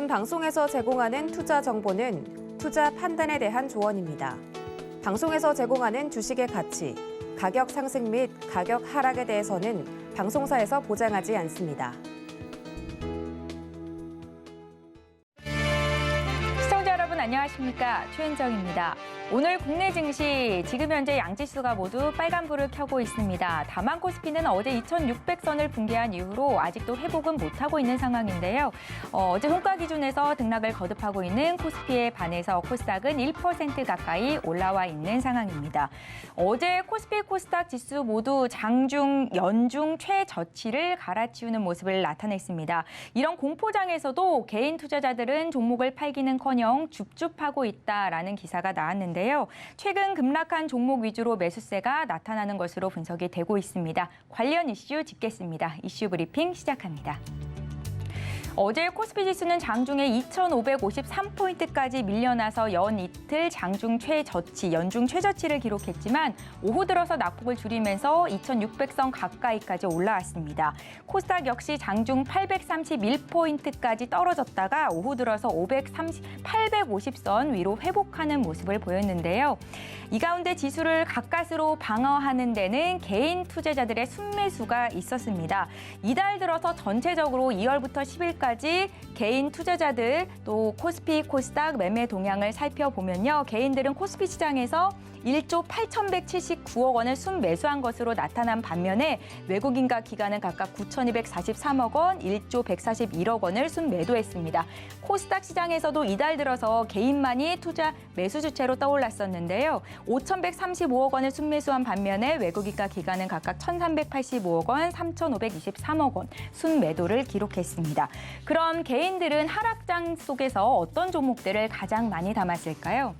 본 방송에서 제공하는 투자 정보는 투자 판단에 대한 조언입니다. 방송에서 제공하는 주식의 가치, 가격 상승 및 가격 하락에 대해서는 방송사에서 보장하지 않습니다. 시청자 여러분 안녕하십니까? 최은정입니다. 오늘 국내 증시 지금 현재 양지수가 모두 빨간불을 켜고 있습니다. 다만 코스피는 어제 2600선을 붕괴한 이후로 아직도 회복은 못하고 있는 상황인데요. 어제 종가 기준에서 등락을 거듭하고 있는 코스피에 반해서 코스닥은 1% 가까이 올라와 있는 상황입니다. 어제 코스피, 코스닥 지수 모두 장중, 연중 최저치를 갈아치우는 모습을 나타냈습니다. 이런 공포장에서도 개인 투자자들은 종목을 팔기는커녕 줍줍하고 있다라는 기사가 나왔는데요. 최근 급락한 종목 위주로 매수세가 나타나는 것으로 분석이 되고 있습니다. 관련 이슈 짚겠습니다. 이슈 브리핑 시작합니다. 어제 코스피 지수는 장중에 2,553포인트까지 밀려나서 연 이틀 장중 최저치, 연중 최저치를 기록했지만 오후 들어서 낙폭을 줄이면서 2,600선 가까이까지 올라왔습니다. 코스닥 역시 장중 831포인트까지 떨어졌다가 오후 들어서 850선 위로 회복하는 모습을 보였는데요. 이 가운데 지수를 가까스로 방어하는 데는 개인 투자자들의 순매수가 있었습니다. 이달 들어서 전체적으로 2월부터 10일까지 개인 투자자들 또 코스피, 코스닥 매매 동향을 살펴보면요. 개인들은 코스피 시장에서 1조 8,179억 원을 순매수한 것으로 나타난 반면에 외국인과 기관은 각각 9,243억 원, 1조 141억 원을 순매도했습니다. 코스닥 시장에서도 이달 들어서 개인만이 투자 매수 주체로 떠올랐었는데요. 5,135억 원을 순매수한 반면에 외국인과 기관은 각각 1,385억 원, 3,523억 원 순매도를 기록했습니다. 그럼 개인들은 하락장 속에서 어떤 종목들을 가장 많이 담았을까요?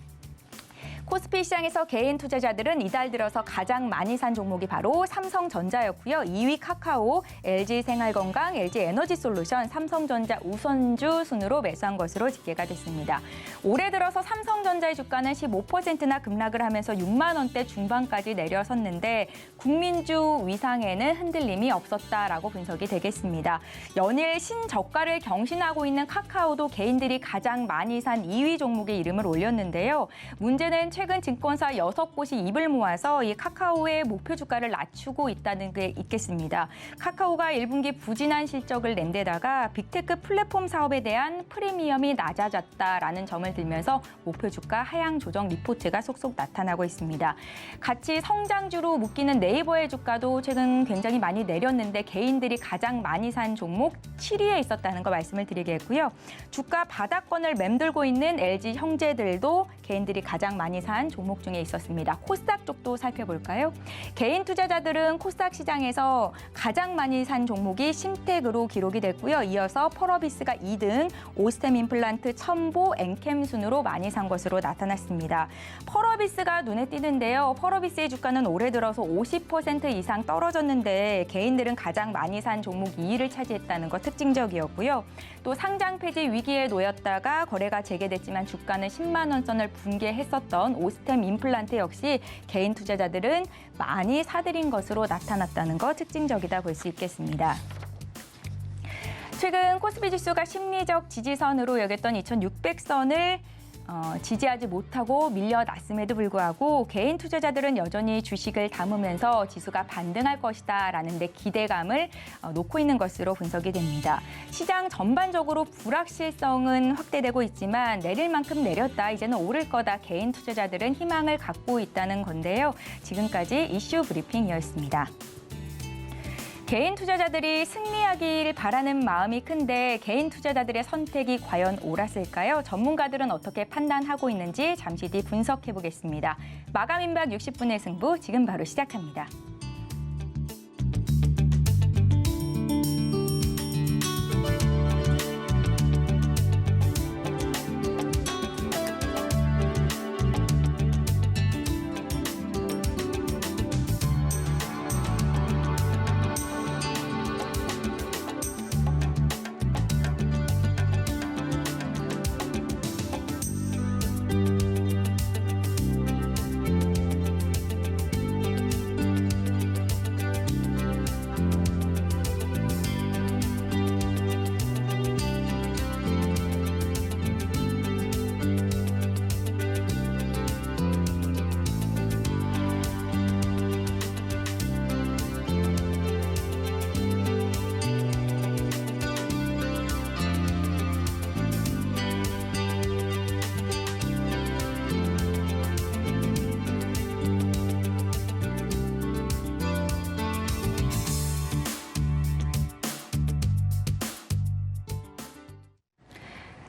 코스피 시장에서 개인 투자자들은 이달 들어서 가장 많이 산 종목이 바로 삼성전자였고요. 2위 카카오, LG생활건강, LG에너지솔루션, 삼성전자 우선주 순으로 매수한 것으로 집계가 됐습니다. 올해 들어서 삼성전자의 주가는 15%나 급락을 하면서 6만 원대 중반까지 내려섰는데 국민주 위상에는 흔들림이 없었다라고 분석이 되겠습니다. 연일 신저가를 경신하고 있는 카카오도 개인들이 가장 많이 산 2위 종목의 이름을 올렸는데요. 문제는 최근 증권사 6곳이 입을 모아서 이 카카오의 목표 주가를 낮추고 있다는 게 있겠습니다. 카카오가 1분기 부진한 실적을 낸 데다가 빅테크 플랫폼 사업에 대한 프리미엄이 낮아졌다라는 점을 들면서 목표 주가 하향 조정 리포트가 속속 나타나고 있습니다. 같이 성장주로 묶이는 네이버의 주가도 최근 굉장히 많이 내렸는데 개인들이 가장 많이 산 종목 7위에 있었다는 거 말씀을 드리겠고요. 주가 바닥권을 맴돌고 있는 LG 형제들도 개인들이 가장 많이 산 종목 중에 있었습니다. 코스닥 쪽도 살펴볼까요? 개인 투자자들은 코스닥 시장에서 가장 많이 산 종목이 심텍으로 기록이 됐고요. 이어서 펄어비스가 2등, 오스템 임플란트, 첨보, 엔캠 순으로 많이 산 것으로 나타났습니다. 펄어비스가 눈에 띄는데요. 펄어비스의 주가는 올해 들어서 50% 이상 떨어졌는데 개인들은 가장 많이 산 종목 2위를 차지했다는 것 특징적이었고요. 또 상장 폐지 위기에 놓였다가 거래가 재개됐지만 주가는 10만 원 선을 붕괴했었던 오스템 임플란트 역시 개인 투자자들은 많이 사들인 것으로 나타났다는 것 특징적이다 볼 수 있겠습니다. 최근 코스피 지수가 심리적 지지선으로 여겼던 2,600선을 지지하지 못하고 밀려났음에도 불구하고 개인 투자자들은 여전히 주식을 담으면서 지수가 반등할 것이다라는 데 기대감을 놓고 있는 것으로 분석이 됩니다. 시장 전반적으로 불확실성은 확대되고 있지만 내릴 만큼 내렸다, 이제는 오를 거다 개인 투자자들은 희망을 갖고 있다는 건데요. 지금까지 이슈 브리핑이었습니다. 개인 투자자들이 승리하길 바라는 마음이 큰데 개인 투자자들의 선택이 과연 옳았을까요? 전문가들은 어떻게 판단하고 있는지 잠시 뒤 분석해 보겠습니다. 마감 임박 60분의 승부 지금 바로 시작합니다.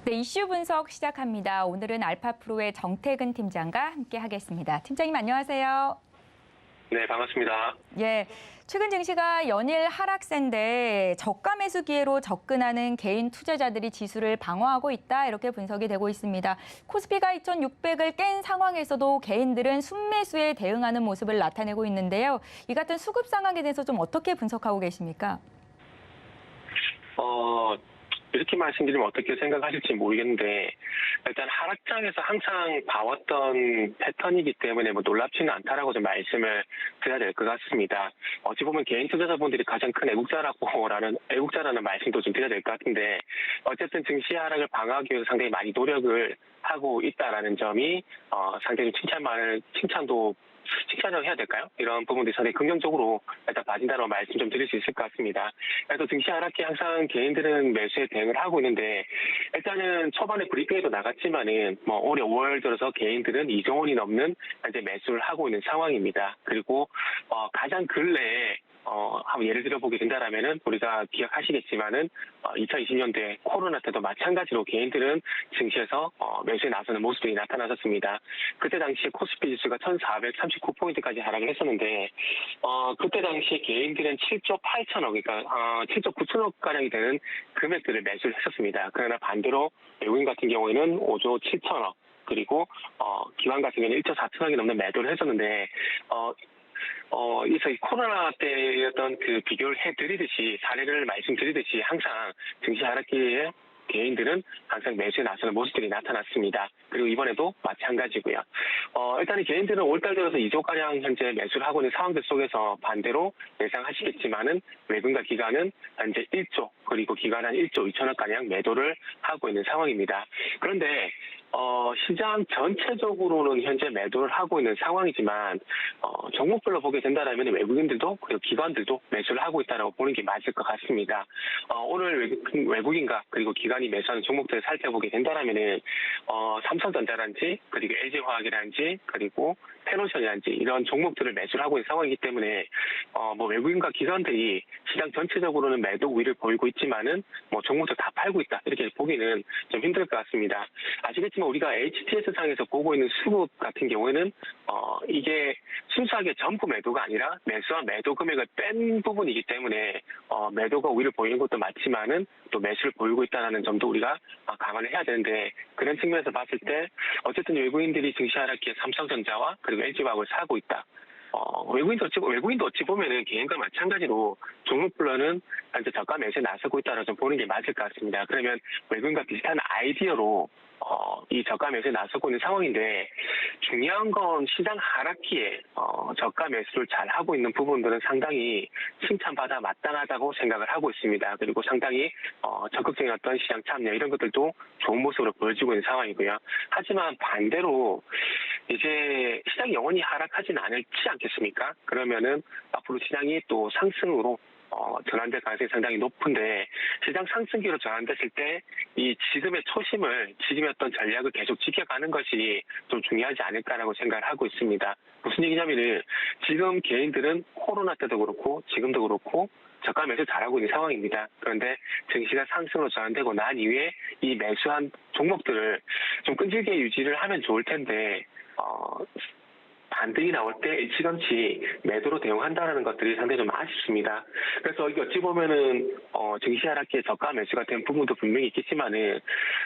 네, 이슈 분석 시작합니다. 오늘은 알파프로의 정태근 팀장과 함께 하겠습니다. 팀장님 안녕하세요. 네, 반갑습니다. 예, 최근 증시가 연일 하락세인데 저가 매수 기회로 접근하는 개인 투자자들이 지수를 방어하고 있다 이렇게 분석이 되고 있습니다. 코스피가 2,600을 깬 상황에서도 개인들은 순매수에 대응하는 모습을 나타내고 있는데요. 이 같은 수급 상황에 대해서 좀 어떻게 분석하고 계십니까? 이렇게 말씀드리면 어떻게 생각하실지 모르겠는데 일단 하락장에서 항상 봐왔던 패턴이기 때문에 놀랍지는 않다라고 좀 말씀을 드려야 될 것 같습니다. 어찌 보면 개인 투자자분들이 가장 큰 애국자라는 말씀도 좀 드려야 될 것 같은데 어쨌든 증시 하락을 방어하기 위해서 상당히 많이 노력을 하고 있다라는 점이 상당히 칭찬을 해야 될까요? 이런 부분들이 상당히 긍정적으로 일단 봐진다는 말씀 좀 드릴 수 있을 것 같습니다. 그래서 증시 하락기 항상 개인들은 매수에 대응을 하고 있는데 일단은 초반에 브리핑에도 나갔지만은 올해 5월 들어서 개인들은 2조 원이 넘는 현재 매수를 하고 있는 상황입니다. 그리고 가장 근래에 한번 예를 들어보게 된다라면은 우리가 기억하시겠지만은 2020년대 코로나 때도 마찬가지로 개인들은 증시에서 매수에 나서는 모습들이 나타났었습니다. 그때 당시에 코스피 지수가 1,439포인트까지 하락을 했었는데 그때 당시에 개인들은 7조 8천억, 그러니까 7조 9천억 가량이 되는 금액들을 매수를 했었습니다. 그러나 반대로 외국인 같은 경우에는 5조 7천억 그리고 기관 같은 경우는 1조 4천억이 넘는 매도를 했었는데 이 코로나 때였던 그 비교를 해드리듯이 사례를 말씀드리듯이 항상 증시 하락기에 개인들은 항상 매수에 나서는 모습들이 나타났습니다. 그리고 이번에도 마찬가지고요. 일단은 개인들은 5월달 들어서 2조가량 현재 매수를 하고 있는 상황들 속에서 반대로 예상하시겠지만은 외국인과 기관은 현재 1조 그리고 기관 한 1조 2천억가량 매도를 하고 있는 상황입니다. 그런데 시장 전체적으로는 현재 매도를 하고 있는 상황이지만 종목별로 보게 된다면 외국인들도 그리고 기관들도 매수를 하고 있다고 보는 게 맞을 것 같습니다. 오늘 외국인과 그리고 기관이 매수하는 종목들을 살펴보게 된다면은 삼성전자란지 그리고 LG화학이란지 그리고 페노션이란지 이런 종목들을 매수를 하고 있는 상황이기 때문에 외국인과 기관들이 시장 전체적으로는 매도 우위를 보이고 있지만은 종목들 다 팔고 있다 이렇게 보기는 좀 힘들 것 같습니다. 아시겠지만 우리가 HTS 상에서 보고 있는 수급 같은 경우에는 이게 순수하게 전부 매도가 아니라 매수와 매도 금액을 뺀 부분이기 때문에 매도가 우위를 보이는 것도 맞지만은 또 매수를 보이고 있다는 점도 우리가 감안을 해야 되는데 그런 측면에서 봤을 때 어쨌든 외국인들이 증시 하락기에 삼성전자와 그리고 LG화학을 사고 있다. 외국인도 어찌 보면은 개인과 마찬가지로 종목별로는 현재 저가 매수에 나서고 있다는 점 보는 게 맞을 것 같습니다. 그러면 외국인과 비슷한 아이디어로 이 저가 매수에 나서고 있는 상황인데 중요한 건 시장 하락기에 저가 매수를 잘 하고 있는 부분들은 상당히 칭찬받아 마땅하다고 생각을 하고 있습니다. 그리고 상당히 적극적인 어떤 시장 참여 이런 것들도 좋은 모습으로 보여지고 있는 상황이고요. 하지만 반대로 이제 시장이 영원히 하락하지는 않지 않겠습니까? 그러면은 앞으로 시장이 또 상승으로 전환될 가능성이 상당히 높은데 시장 상승기로 전환됐을 때 이 지금의 초심을 지금의 어떤 전략을 계속 지켜가는 것이 좀 중요하지 않을까라고 생각을 하고 있습니다. 무슨 얘기냐면은 지금 개인들은 코로나 때도 그렇고 지금도 그렇고 저가 매수 잘하고 있는 상황입니다. 그런데 증시가 상승으로 전환되고 난 이후에 이 매수한 종목들을 좀 끈질기게 유지를 하면 좋을 텐데 반등이 나올 때 일찌감치 매도로 대응한다는 것들이 상당히 좀 아쉽습니다. 그래서 이게 어찌 보면은 증시 하락기에 저가 매수가 된 부분도 분명히 있겠지만은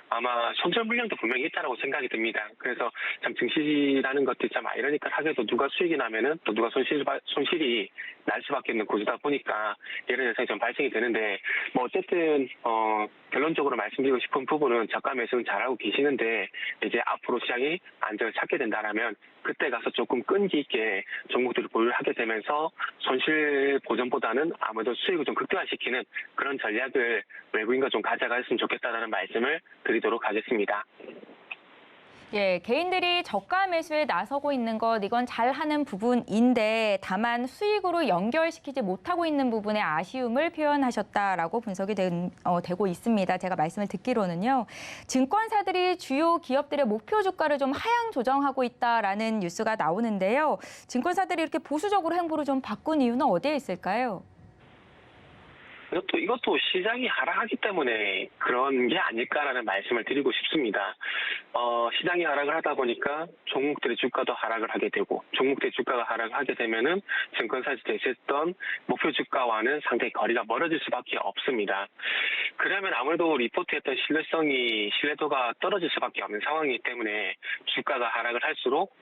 아마 손절 물량도 분명히 있다라고 생각이 듭니다. 그래서 참 증시라는 것들이 참 아이러니컬하게도 누가 수익이 나면은 또 누가 손실이 날 수밖에 없는 구조다 보니까 이런 현상이 좀 발생이 되는데 어쨌든 결론적으로 말씀드리고 싶은 부분은 저가 매수는 잘하고 계시는데 이제 앞으로 시장이 안정을 찾게 된다라면 그때 가서 조금 끈기 있게 종목들을 보유를 하게 되면서 손실 보전보다는 아무래도 수익을 좀 극대화시키는 그런 전략을 외국인과 좀 가져갔으면 좋겠다는 말씀을 드리도록 하겠습니다. 예, 개인들이 저가 매수에 나서고 있는 것 이건 잘하는 부분인데 다만 수익으로 연결시키지 못하고 있는 부분에 아쉬움을 표현하셨다라고 분석이 되고 있습니다. 제가 말씀을 듣기로는요. 증권사들이 주요 기업들의 목표 주가를 좀 하향 조정하고 있다라는 뉴스가 나오는데요. 증권사들이 이렇게 보수적으로 행보를 좀 바꾼 이유는 어디에 있을까요? 이것도 시장이 하락하기 때문에 그런 게 아닐까라는 말씀을 드리고 싶습니다. 시장이 하락을 하다 보니까 종목들의 주가도 하락을 하게 되고, 종목들의 주가가 하락하게 되면은 증권사에서 제시했던 목표 주가와는 상당히 거리가 멀어질 수밖에 없습니다. 그러면 아무래도 리포트했던 신뢰도가 떨어질 수밖에 없는 상황이기 때문에 주가가 하락을 할수록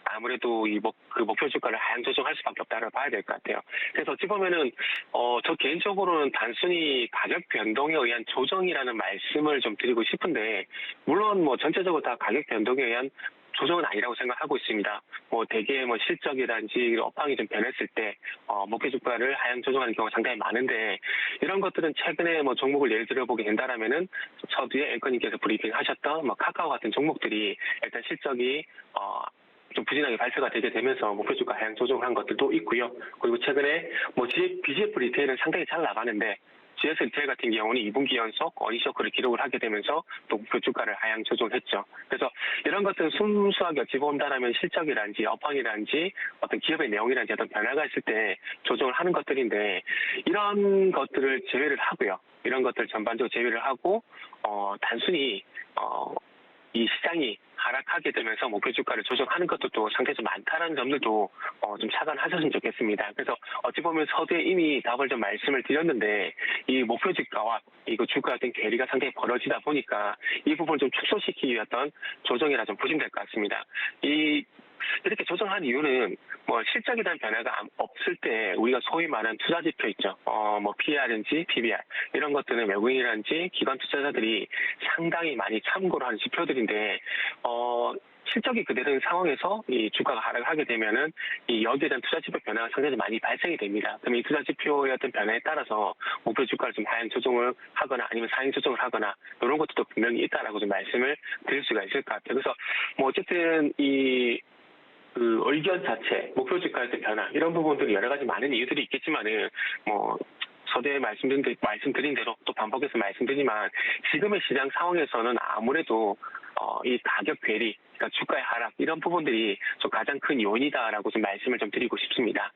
아무래도 그 목표 주가를 하향 조정할 수밖에 없다고 봐야 될 것 같아요. 그래서 어찌 보면은 저 개인적으로는 단순히 가격 변동에 의한 조정이라는 말씀을 좀 드리고 싶은데, 물론 전체적으로 다 가격 변동에 의한 조정은 아니라고 생각하고 있습니다. 대개 실적이라든지 업황이 좀 변했을 때 목표 주가를 하향 조정하는 경우가 상당히 많은데, 이런 것들은 최근에 종목을 예를 들어보게 된다라면은 서두에 앵커님께서 브리핑하셨던 카카오 같은 종목들이 일단 실적이 좀 부진하게 발표가 되게 되면서 목표 주가 하향 조정한 것들도 있고요. 그리고 최근에 BGF 리테일은 상당히 잘 나가는데, GS 리테일 같은 경우는 2분기 연속 어닝쇼크를 기록을 하게 되면서 또 목표 주가를 하향 조정했죠. 그래서 이런 것들은 순수하게 어찌 본다라면 실적이라든지 업황이라든지 어떤 기업의 내용이라든지 어떤 변화가 있을 때 조정을 하는 것들인데, 이런 것들을 제외를 하고요. 이런 것들 전반적으로 제외를 하고 단순히 이 시장이 하락하게 되면서 목표 주가를 조정하는 것도 상당히 좀 많다는 점들도 좀 착안하셨으면 좋겠습니다. 그래서 어찌 보면 서두에 이미 답을 좀 말씀을 드렸는데, 이 목표 주가와 이거 주가 어떤 괴리가 상당히 벌어지다 보니까 이 부분을 좀 축소시키기 위한 조정이라 좀 보시면 될 것 같습니다. 이렇게 조정한 이유는 실적에 대한 변화가 없을 때 우리가 소위 말하는 투자 지표 있죠. PER인지 PBR 이런 것들은 외국인이라든지 기관 투자자들이 상당히 많이 참고를 하는 지표들인데, 실적이 그대로인 상황에서 이 주가가 하락을 하게 되면은 이 여기에 대한 투자 지표 변화가 상당히 많이 발생이 됩니다. 그럼 이 투자 지표의 어떤 변화에 따라서 목표 주가를 좀 하향 조정을 하거나 아니면 상향 조정을 하거나 이런 것도 분명히 있다라고 좀 말씀을 드릴 수가 있을 것 같아요. 그래서 어쨌든 그 의견 자체, 목표 주가의 변화 이런 부분들이 여러 가지 많은 이유들이 있겠지만은 서두에 말씀드린 대로 또 반복해서 말씀드리지만, 지금의 시장 상황에서는 아무래도 이 가격 괴리, 그러니까 주가의 하락 이런 부분들이 좀 가장 큰 요인이다라고 좀 말씀을 좀 드리고 싶습니다.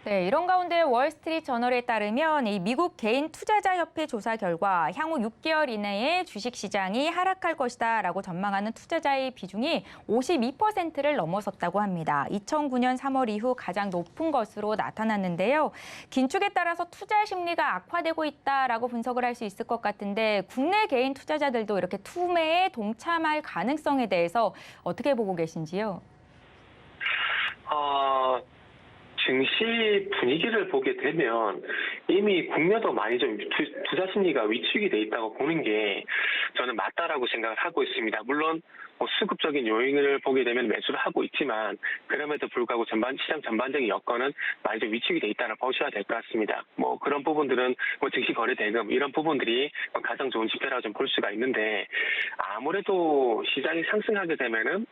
네, 이런 가운데 월스트리트 저널에 따르면 이 미국 개인 투자자 협회 조사 결과 향후 6개월 이내에 주식 시장이 하락할 것이다라고 전망하는 투자자의 비중이 52%를 넘어섰다고 합니다. 2009년 3월 이후 가장 높은 것으로 나타났는데요. 긴축에 따라서 투자 심리가 악화되고 있다라고 분석을 할 수 있을 것 같은데, 국내 개인 투자자들도 이렇게 투매에 동참할 가능성에 대해서 어떻게 보고 계신지요? 증시 분위기를 보게 되면 이미 국내도 많이 좀 투자 심리가 위축이 돼 있다고 보는 게 저는 맞다라고 생각을 하고 있습니다. 물론 수급적인 요인을 보게 되면 매수를 하고 있지만, 그럼에도 불구하고 시장 전반적인 여건은 많이 좀 위축이 돼 있다고 보셔야 될 것 같습니다. 그런 부분들은 증시 거래 대금 이런 부분들이 가장 좋은 지표라고 좀 볼 수가 있는데, 아무래도 시장이 상승하게 되면은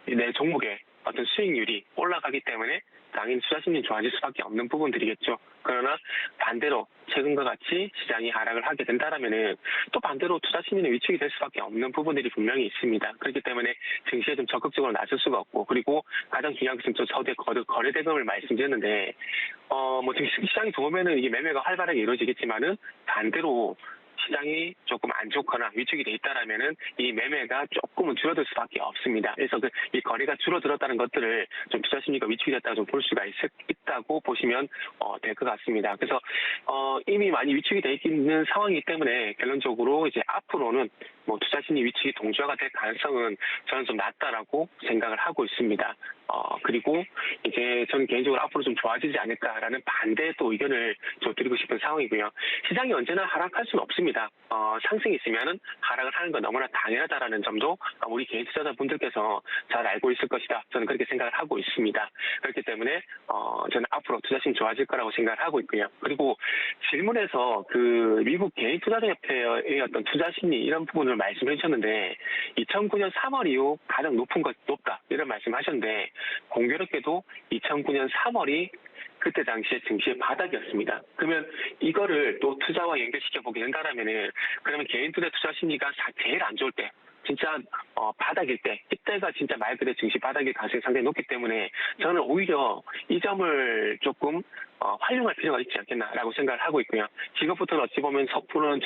내 종목의 어떤 수익률이 올라가기 때문에 당연히 투자 심리는 좋아질 수밖에 없는 부분들이겠죠. 그러나 반대로 최근과 같이 시장이 하락을 하게 된다라면은 또 반대로 투자 심리는 위축이 될 수밖에 없는 부분들이 분명히 있습니다. 그렇기 때문에 증시에 좀 적극적으로 나설 수가 없고, 그리고 가장 중요한 것은 또 서두에 거래 대금을 말씀드렸는데, 증시 시장이 좋으면은 이게 매매가 활발하게 이루어지겠지만은 반대로 시장이 조금 안 좋거나 위축이 돼 있다라면은 이 매매가 조금은 줄어들 수밖에 없습니다. 그래서 이 거래가 줄어들었다는 것들을 좀 투자 심리가 위축이 됐다고 좀 볼 수가 있다고 보시면 될 것 같습니다. 그래서 이미 많이 위축이 돼 있는 상황이기 때문에 결론적으로 이제 앞으로는 투자 심리 위축이 동조화가 될 가능성은 저는 좀 낮다라고 생각을 하고 있습니다. 그리고 이제 저는 개인적으로 앞으로 좀 좋아지지 않을까라는 반대의 또 의견을 좀 드리고 싶은 상황이고요. 시장이 언제나 하락할 수는 없습니다. 상승이 있으면은 하락을 하는 건 너무나 당연하다라는 점도 우리 개인 투자자분들께서 잘 알고 있을 것이다. 저는 그렇게 생각을 하고 있습니다. 그렇기 때문에 저는 앞으로 투자심이 좋아질 거라고 생각을 하고 있고요. 그리고 질문에서 그 미국 개인 투자자협회의 어떤 투자심리 이런 부분을 말씀해 주셨는데, 2009년 3월 이후 가장 높다 이런 말씀하셨는데, 공교롭게도 2009년 3월이 그때 당시에 증시의 바닥이었습니다. 그러면 이거를 또 투자와 연결시켜 보게 된다라면은, 그러면 개인 투자 심리가 제일 안 좋을 때, 진짜 바닥일 때, 이때가 진짜 말 그대로 증시 바닥일 가능성이 상당히 높기 때문에 저는 오히려 이 점을 조금 활용할 필요가 있지 않겠나라고 생각을 하고 있고요. 지금부터는 어찌 보면 섣부른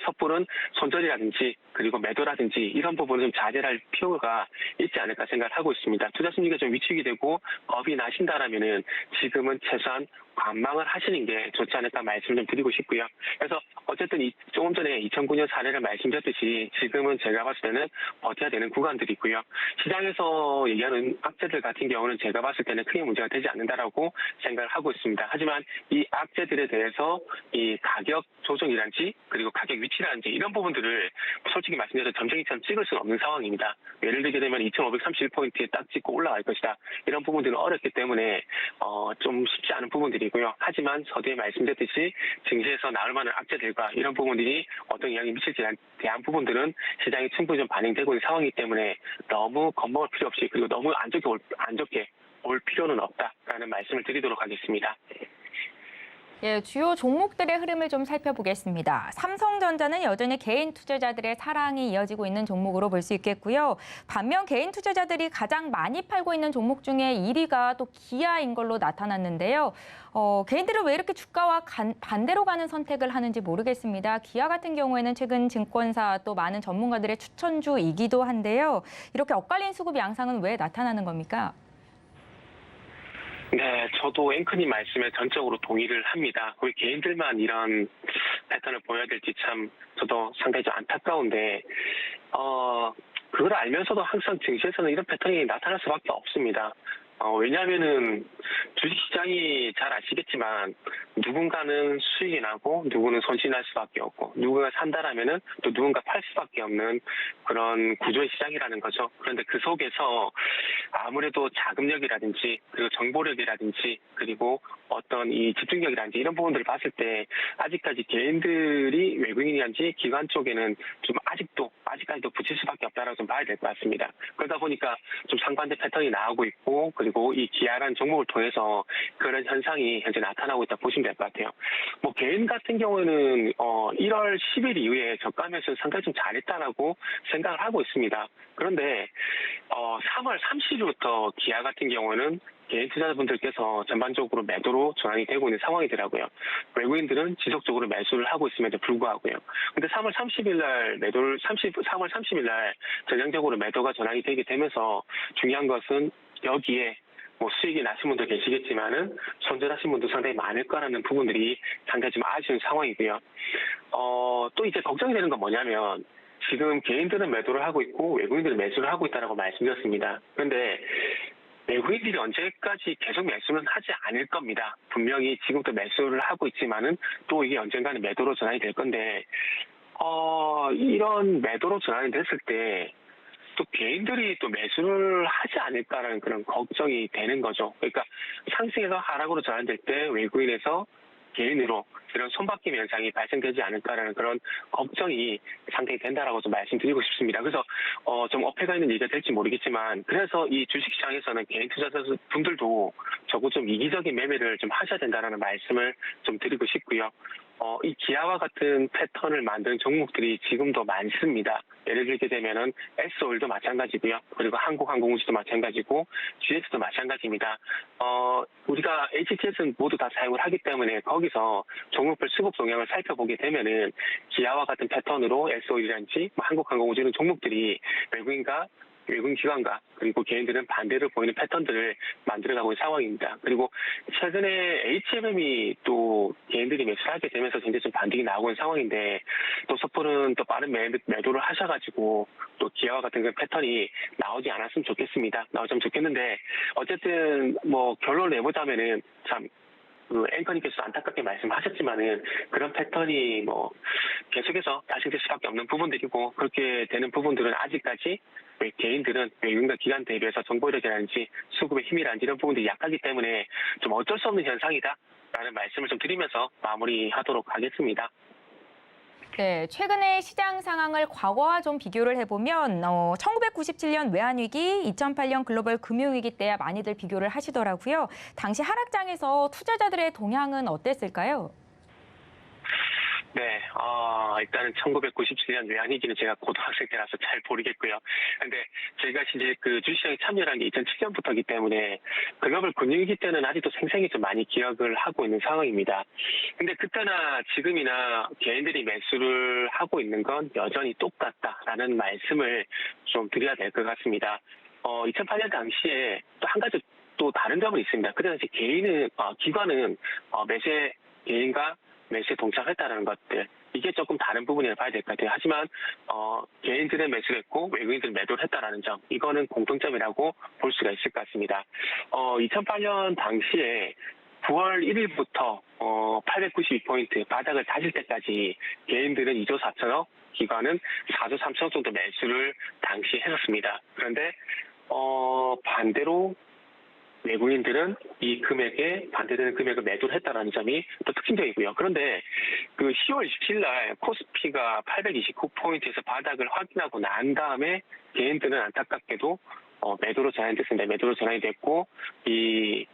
섣부른 손절이라든지 그리고 매도라든지 이런 부분을 좀 자제할 필요가 있지 않을까 생각을 하고 있습니다. 투자 심리가 좀 위축이 되고 겁이 나신다라면은 지금은 최소한 관망을 하시는 게 좋지 않을까 말씀을 좀 드리고 싶고요. 그래서 어쨌든 조금 전에 2009년 사례를 말씀드렸듯이 지금은 제가 봤을 때는 버텨야 되는 구간들이고요. 시장에서 얘기하는 악재들 같은 경우는 제가 봤을 때는 크게 문제가 되지 않는다라고 생각을 하고 있습니다. 하지만 이 악재들에 대해서 이 가격 조정이란지 그리고 가격 위치라든지 이런 부분들을 솔직히 말씀드려서 점쟁이처럼 찍을 수는 없는 상황입니다. 예를 들게 되면 2,531포인트에 딱 찍고 올라갈 것이다. 이런 부분들은 어렵기 때문에 좀 쉽지 않은 부분들이고요. 하지만 서두에 말씀드렸듯이 증시에서 나올 만한 악재들과 이런 부분들이 어떤 영향이 미칠지에 대한 부분들은 시장에 충분히 좀 반영되고 있는 상황이기 때문에 너무 겁먹을 필요 없이 그리고 너무 안 좋게 올 필요는 없다라는 말씀을 드리도록 하겠습니다. 예, 주요 종목들의 흐름을 좀 살펴보겠습니다. 삼성전자는 여전히 개인 투자자들의 사랑이 이어지고 있는 종목으로 볼 수 있겠고요. 반면 개인 투자자들이 가장 많이 팔고 있는 종목 중에 1위가 또 기아인 걸로 나타났는데요. 개인들은 왜 이렇게 주가와 반대로 가는 선택을 하는지 모르겠습니다. 기아 같은 경우에는 최근 증권사 또 많은 전문가들의 추천주이기도 한데요. 이렇게 엇갈린 수급 양상은 왜 나타나는 겁니까? 네, 저도 앵커님 말씀에 전적으로 동의를 합니다. 우리 개인들만 이런 패턴을 보여야 될지 참 저도 상당히 좀 안타까운데 그걸 알면서도 항상 증시에서는 이런 패턴이 나타날 수밖에 없습니다. 왜냐하면은 주식시장이 잘 아시겠지만 누군가는 수익이 나고 누구는 손실이 날 수밖에 없고 누군가 산다라면은 또 누군가 팔 수밖에 없는 그런 구조의 시장이라는 거죠. 그런데 그 속에서 아무래도 자금력이라든지 그리고 정보력이라든지 그리고 어떤 이 집중력이라든지 이런 부분들을 봤을 때 아직까지 개인들이 외국인이란지 기관 쪽에는 좀 아직까지도 붙일 수밖에 없다라고 좀 봐야 될 것 같습니다. 그러다 보니까 좀 상반대 패턴이 나오고 있고 그리고 이 기아라는 종목을 통해서 그런 현상이 현재 나타나고 있다 보시면 될 것 같아요. 뭐 개인 같은 경우에는 1월 10일 이후에 저가 매수 상당히 좀 잘했다라고 생각을 하고 있습니다. 그런데 3월 30일부터 기아 같은 경우는 개인 투자자분들께서 전반적으로 매도로 전환이 되고 있는 상황이더라고요. 외국인들은 지속적으로 매수를 하고 있음에도 불구하고요. 근데 3월 30일 날 전형적으로 매도가 전환이 되게 되면서 중요한 것은 여기에 뭐 수익이 나신 분도 계시겠지만은 손절하신 분도 상당히 많을 거라는 부분들이 상당히 좀 아쉬운 상황이고요. 또 이제 걱정이 되는 건 뭐냐면 지금 개인들은 매도를 하고 있고 외국인들은 매수를 하고 있다라고 말씀드렸습니다. 그런데 외국인들이 언제까지 계속 매수는 하지 않을 겁니다. 분명히 지금부터 매수를 하고 있지만은 또 이게 언젠가는 매도로 전환이 될 건데 이런 매도로 전환이 됐을 때 또 개인들이 또 매수를 하지 않을까라는 그런 걱정이 되는 거죠. 그러니까 상승에서 하락으로 전환될 때 외국인에서 개인으로 이런 손바뀜 현상이 발생되지 않을까라는 그런 걱정이 상당히 된다라고 좀 말씀드리고 싶습니다. 그래서 좀 어폐가 있는 얘기가 될지 모르겠지만 그래서 이 주식시장에서는 개인 투자자분들도 적어도 좀 이기적인 매매를 좀 하셔야 된다라는 말씀을 좀 드리고 싶고요. 이 기아와 같은 패턴을 만드는 종목들이 지금도 많습니다. 예를 들게 되면은 S오일도 마찬가지고요. 그리고 한국항공우주도 마찬가지고 GS도 마찬가지입니다. 우리가 HTS는 모두 다 사용을 하기 때문에 거기서 종목별 수급 동향을 살펴보게 되면은 기아와 같은 패턴으로 S오일이란지 한국항공우주는 종목들이 외국인 기관과 그리고 개인들은 반대를 보이는 패턴들을 만들어가고 있는 상황입니다. 그리고 최근에 HMM이 또 개인들이 매수를 하게 되면서 굉장히 좀 반등이 나오고 있는 상황인데 또 섣부른 또 빠른 매도를 하셔가지고 또 기아와 같은 그 패턴이 나오지 않았으면 좋겠습니다. 나오자면 좋겠는데 어쨌든 뭐 결론을 내보자면은 참 앵커님께서 안타깝게 말씀하셨지만은 그런 패턴이 뭐 계속해서 발생될 수밖에 없는 부분들이고 그렇게 되는 부분들은 아직까지 개인들은 외국인과 기관 대비해서 정보력이라든지 수급의 힘이라든지 이런 부분들이 약하기 때문에 좀 어쩔 수 없는 현상이다라는 말씀을 좀 드리면서 마무리하도록 하겠습니다. 네, 최근의 시장 상황을 과거와 좀 비교를 해보면 1997년 외환위기, 2008년 글로벌 금융위기 때야 많이들 비교를 하시더라고요. 당시 하락장에서 투자자들의 동향은 어땠을까요? 네, 일단은 1997년 외환위기는 제가 고등학생 때라서 잘 모르겠고요. 근데 제가 이제 그 주식시장에 참여한 게 2007년부터이기 때문에 글로벌 금융위기 때는 아직도 생생히 좀 많이 기억을 하고 있는 상황입니다. 근데 그때나 지금이나 개인들이 매수를 하고 있는 건 여전히 똑같다라는 말씀을 좀 드려야 될 것 같습니다. 2008년 당시에 또 한 가지 또 다른 점은 있습니다. 그때 당시 기관은 매수에 개인과 매수에 동참했다는 것들, 이게 조금 다른 부분이라 봐야 될 것 같아요. 하지만 개인들은 매수를 했고 외국인들은 매도를 했다는 점, 이거는 공통점이라고 볼 수가 있을 것 같습니다. 2008년 당시에 9월 1일부터 892포인트 바닥을 다질 때까지 개인들은 2조 4천억, 기관은 4조 3천억 정도 매수를 당시에 했었습니다. 그런데 반대로 외국인들은 이 금액에 반대되는 금액을 매도를 했다는 점이 또 특징적이고요. 그런데 그 10월 27일 날 코스피가 829포인트에서 바닥을 확인하고 난 다음에 개인들은 안타깝게도 매도로 전환됐습니다. 매도로 전환이 됐고 이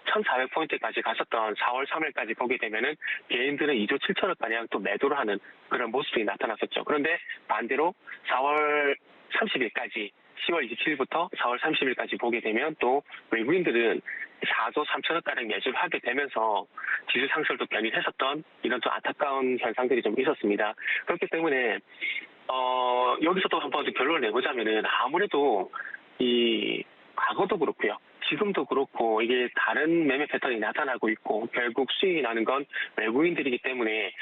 1,400포인트까지 갔었던 4월 3일까지 보게 되면은 개인들은 2조 7천억 가량 또 매도를 하는 그런 모습이 나타났었죠. 그런데 반대로 4월 30일까지 10월 27일부터 4월 30일까지 보게 되면 또 외국인들은 4조 3천억 가량 매수를 하게 되면서 지수 상승도 견인했었던 이런 좀 안타까운 현상들이 좀 있었습니다. 그렇기 때문에 여기서 또 한번 결론을 내보자면은 아무래도 이 과거도 그렇고요. 지금도 그렇고 이게 다른 매매 패턴이 나타나고 있고 결국 수익이 나는 건 외국인들이기 때문에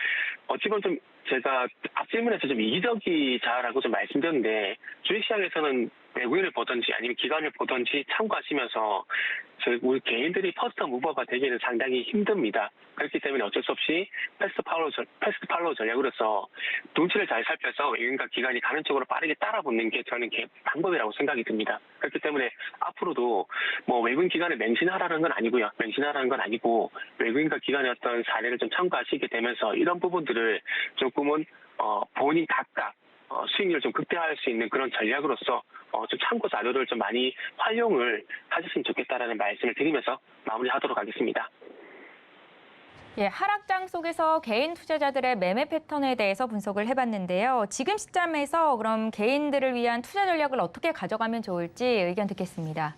어찌 보면 좀 제가 앞 질문에서 좀 이기적이자라고 좀 말씀드렸는데 주식시장에서는 외국인을 보든지 아니면 기관을 보든지 참고하시면서 우리 개인들이 퍼스트 무버가 되기는 상당히 힘듭니다. 그렇기 때문에 어쩔 수 없이 패스트 팔로우 전략으로서 눈치를 잘 살펴서 외국인과 기관이 가는 쪽으로 빠르게 따라붙는 게 저는 방법이라고 생각이 듭니다. 그렇기 때문에 앞으로도 뭐 외국인 기관을 맹신하라는 건 아니고요. 맹신하라는 건 아니고 외국인과 기관의 어떤 사례를 좀 참고하시게 되면서 이런 부분들을 조금은 본인 각각 수익률을 좀 극대화할 수 있는 그런 전략으로서 좀 참고 자료를 좀 많이 활용을 하셨으면 좋겠다라는 말씀을 드리면서 마무리하도록 하겠습니다. 예, 하락장 속에서 개인 투자자들의 매매 패턴에 대해서 분석을 해봤는데요. 지금 시점에서 그럼 개인들을 위한 투자 전략을 어떻게 가져가면 좋을지 의견 듣겠습니다.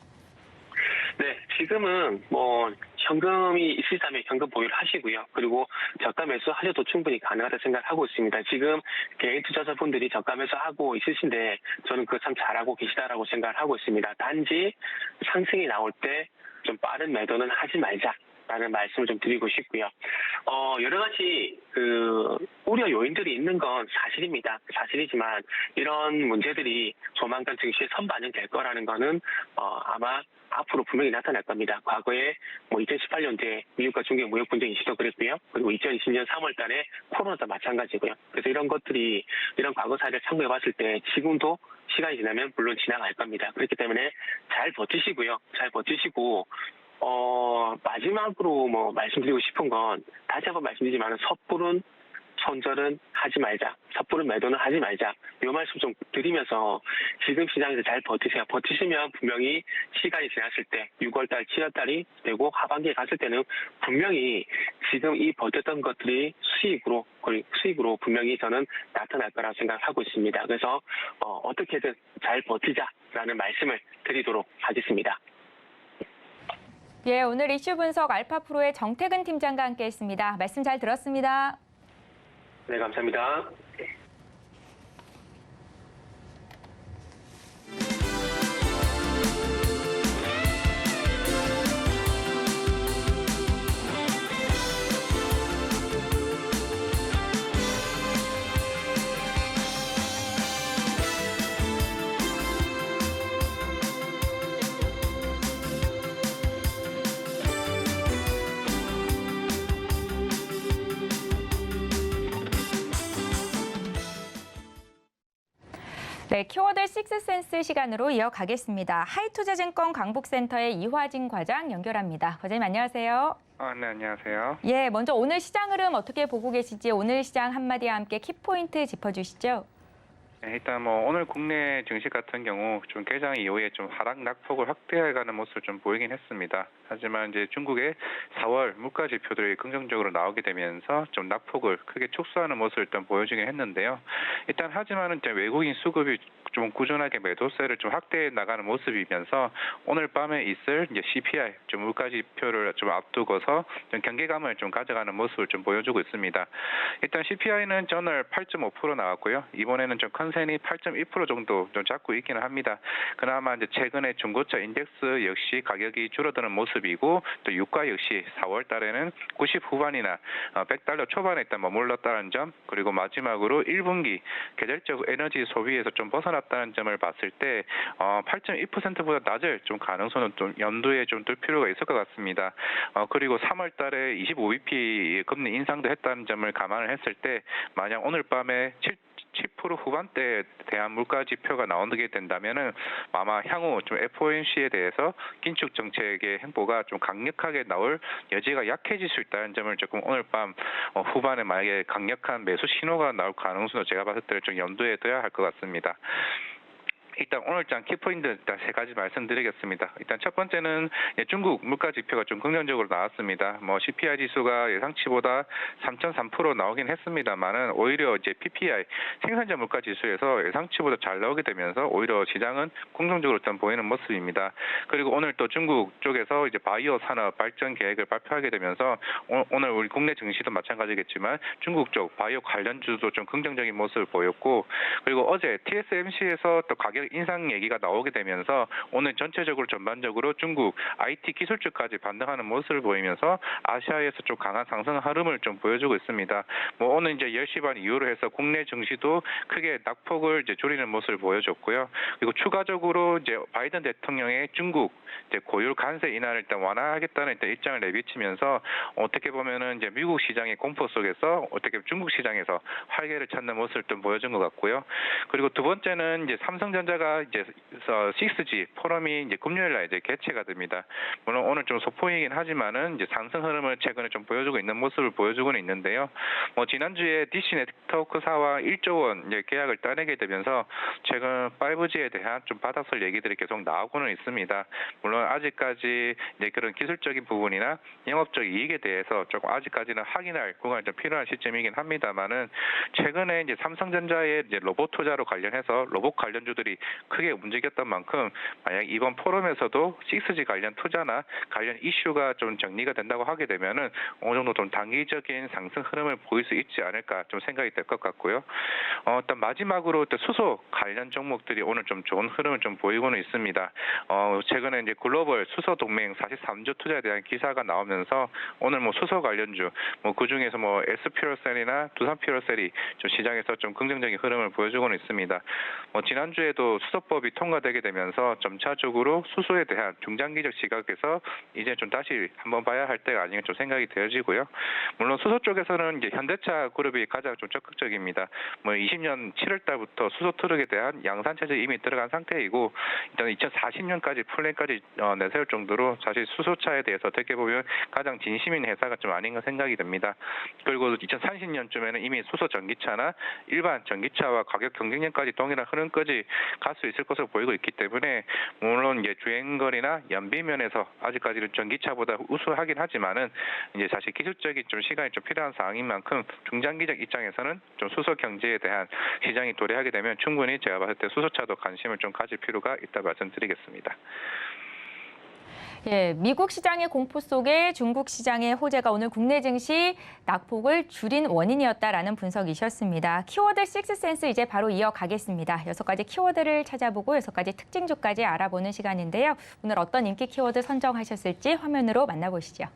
네, 지금은 뭐 현금이 있으시다면 현금 보유를 하시고요. 그리고 저가 매수 하셔도 충분히 가능하다 생각하고 있습니다. 지금 개인 투자자분들이 저가 매수 하고 있으신데 저는 그거 참 잘하고 계시다라고 생각을 하고 있습니다. 단지 상승이 나올 때 좀 빠른 매도는 하지 말자라는 말씀을 좀 드리고 싶고요. 여러 가지 우려 요인들이 있는 건 사실입니다. 사실이지만 이런 문제들이 조만간 증시에 선반영될 거라는 거는 아마 앞으로 분명히 나타날 겁니다. 과거에 2018년도에 미국과 중국의 무역 분쟁이 시작했고요. 그리고 2020년 3월 달에 코로나도 마찬가지고요. 그래서 이런 것들이 이런 과거 사례를 참고해 봤을 때 지금도 시간이 지나면 물론 지나갈 겁니다. 그렇기 때문에 잘 버티시고요. 잘 버티시고 마지막으로 말씀드리고 싶은 건 다시 한번 말씀드리지만 섣부른 손절은 하지 말자. 섣부른 매도는 하지 말자. 이 말씀 좀 드리면서 지금 시장에서 잘 버티세요. 버티시면 분명히 시간이 지났을 때 6월달, 7월달이 되고 하반기에 갔을 때는 분명히 지금 이 버텼던 것들이 수익으로 분명히 저는 나타날 거라고 생각하고 있습니다. 그래서 어떻게든 잘 버티자라는 말씀을 드리도록 하겠습니다. 예, 오늘 이슈 분석 알파프로의 정태근 팀장과 함께했습니다. 말씀 잘 들었습니다. 네, 감사합니다. 네, 키워드 식스센스 시간으로 이어가겠습니다. 하이투자증권 강북센터의 이화진 과장 연결합니다. 과장님 안녕하세요. 네, 안녕하세요. 예, 먼저 오늘 시장 흐름 어떻게 보고 계신지 오늘 시장 한마디와 함께 키포인트 짚어주시죠. 네, 일단 뭐 오늘 국내 증시 같은 경우 좀 개장 이후에 좀 하락 낙폭을 확대해가는 모습을 좀 보이긴 했습니다. 하지만 이제 중국의 4월 물가 지표들이 긍정적으로 나오게 되면서 좀 낙폭을 크게 축소하는 모습을 일단 보여주긴 했는데요. 일단 하지만은 이제 외국인 수급이 좀 꾸준하게 매도세를 좀 확대해 나가는 모습이면서 오늘 밤에 있을 이제 CPI 좀 물가 지표를 좀 앞두고서 좀 경계감을 좀 가져가는 모습을 좀 보여주고 있습니다. 일단 CPI는 전월 8.5% 나왔고요. 이번에는 좀 컨센이 8.1% 정도 좀 잡고 있기는 합니다. 그나마 이제 최근에 중고차 인덱스 역시 가격이 줄어드는 모습이고 또 유가 역시 4월 달에는 90 후반이나 $100 초반에 일단 머물렀다는 점, 그리고 마지막으로 1분기 계절적 에너지 소비에서 좀 벗어났다는 점을 봤을 때 8.2%보다 낮을 좀 가능성은 좀 염두에 좀 둘 필요가 있을 것 같습니다. 그리고 3월 달에 25bp 금리 인상도 했다는 점을 감안을 했을 때 만약 오늘 밤에 7% 후반대에 대한 물가 지표가 나오게 된다면은 아마 향후 좀 FOMC에 대해서 긴축 정책의 행보가 좀 강력하게 나올 여지가 약해질 수 있다는 점을 조금 오늘 밤 후반에 만약에 강력한 매수 신호가 나올 가능성도 제가 봤을 때 좀 염두에 둬야 할 것 같습니다. 일단 오늘장 키포인트 일단 세 가지 말씀드리겠습니다. 일단 첫 번째는 중국 물가 지표가 좀 긍정적으로 나왔습니다. 뭐 CPI 지수가 예상치보다 3.3% 나오긴 했습니다만은 오히려 이제 PPI 생산자 물가 지수에서 예상치보다 잘 나오게 되면서 오히려 시장은 긍정적으로 일단 보이는 모습입니다. 그리고 오늘 또 중국 쪽에서 이제 바이오 산업 발전 계획을 발표하게 되면서 오늘 우리 국내 증시도 마찬가지겠지만 중국 쪽 바이오 관련주도 좀 긍정적인 모습을 보였고, 그리고 어제 TSMC에서 또 가격 인상 얘기가 나오게 되면서 오늘 전체적으로 전반적으로 중국 IT 기술주까지 반등하는 모습을 보이면서 아시아에서 좀 강한 상승 흐름을 좀 보여주고 있습니다. 뭐 오늘 이제 10시 반 이후로 해서 국내 증시도 크게 낙폭을 이제 줄이는 모습을 보여줬고요. 그리고 추가적으로 이제 바이든 대통령의 중국 이제 고율 관세 인하를 일단 완화하겠다는 일단 입장을 내비치면서 어떻게 보면은 이제 미국 시장의 공포 속에서 어떻게 중국 시장에서 활기를 찾는 모습을 좀 보여준 것 같고요. 그리고 두 번째는 이제 삼성전자가 이제 6G 포럼이 이제 금요일 날 이제 개최가 됩니다. 물론 오늘 좀 소폭이긴 하지만은 이제 상승 흐름을 최근에 좀 보여주고 있는 모습을 보여주고는 있는데요. 뭐 지난주에 DC 네트워크사와 1조 원 이제 계약을 따내게 되면서 최근 5G에 대한 좀 바닥설 얘기들이 계속 나오고는 있습니다. 물론 아직까지 이제 그런 기술적인 부분이나 영업적 이익에 대해서 조금 아직까지는 확인할 구간이 좀 필요한 시점이긴 합니다만은 최근에 이제 삼성전자의 이제 로봇 투자로 관련해서 로봇 관련주들이 크게 움직였던 만큼 만약 이번 포럼에서도 6G 관련 투자나 관련 이슈가 좀 정리가 된다고 하게 되면은 어느 정도 좀 단기적인 상승 흐름을 보일 수 있지 않을까 좀 생각이 될 것 같고요. 일단 마지막으로 수소 관련 종목들이 오늘 좀 좋은 흐름을 좀 보이고는 있습니다. 최근에 이제 글로벌 수소 동맹 43조 투자에 대한 기사가 나오면서 오늘 뭐 수소 관련주 뭐 그 중에서 뭐 SP로셀이나 두산퓨얼셀이 좀 시장에서 좀 긍정적인 흐름을 보여주고는 있습니다. 지난주에도 수소법이 통과되게 되면서 점차적으로 수소에 대한 중장기적 시각에서 이제 좀 다시 한번 봐야 할 때가 아닌가 좀 생각이 되어지고요. 물론 수소 쪽에서는 이제 현대차 그룹이 가장 좀 적극적입니다. 뭐 20년 7월 달부터 수소 트럭에 대한 양산 체제 이미 들어간 상태이고 일단 2040년까지 플랜까지 내세울 정도로 사실 수소차에 대해서 어떻게 보면 가장 진심인 회사가 좀 아닌가 생각이 듭니다. 그리고 2030년쯤에는 이미 수소 전기차나 일반 전기차와 가격 경쟁력까지 동일한 흐름까지 갈 수 있을 것으로 보이고 있기 때문에 물론 이제 주행거리나 연비 면에서 아직까지는 전기차보다 우수하긴 하지만은 이제 사실 기술적인 좀 시간이 좀 필요한 상황인 만큼 중장기적 입장에서는 좀 수소 경제에 대한 시장이 도래하게 되면 충분히 제가 봤을 때 수소차도 관심을 좀 가질 필요가 있다 말씀드리겠습니다. 예, 미국 시장의 공포 속에 중국 시장의 호재가 오늘 국내 증시 낙폭을 줄인 원인이었다라는 분석이셨습니다. 키워드 식스센스 이제 바로 이어가겠습니다. 6가지 키워드를 찾아보고 6가지 특징주까지 알아보는 시간인데요. 오늘 어떤 인기 키워드 선정하셨을지 화면으로 만나보시죠.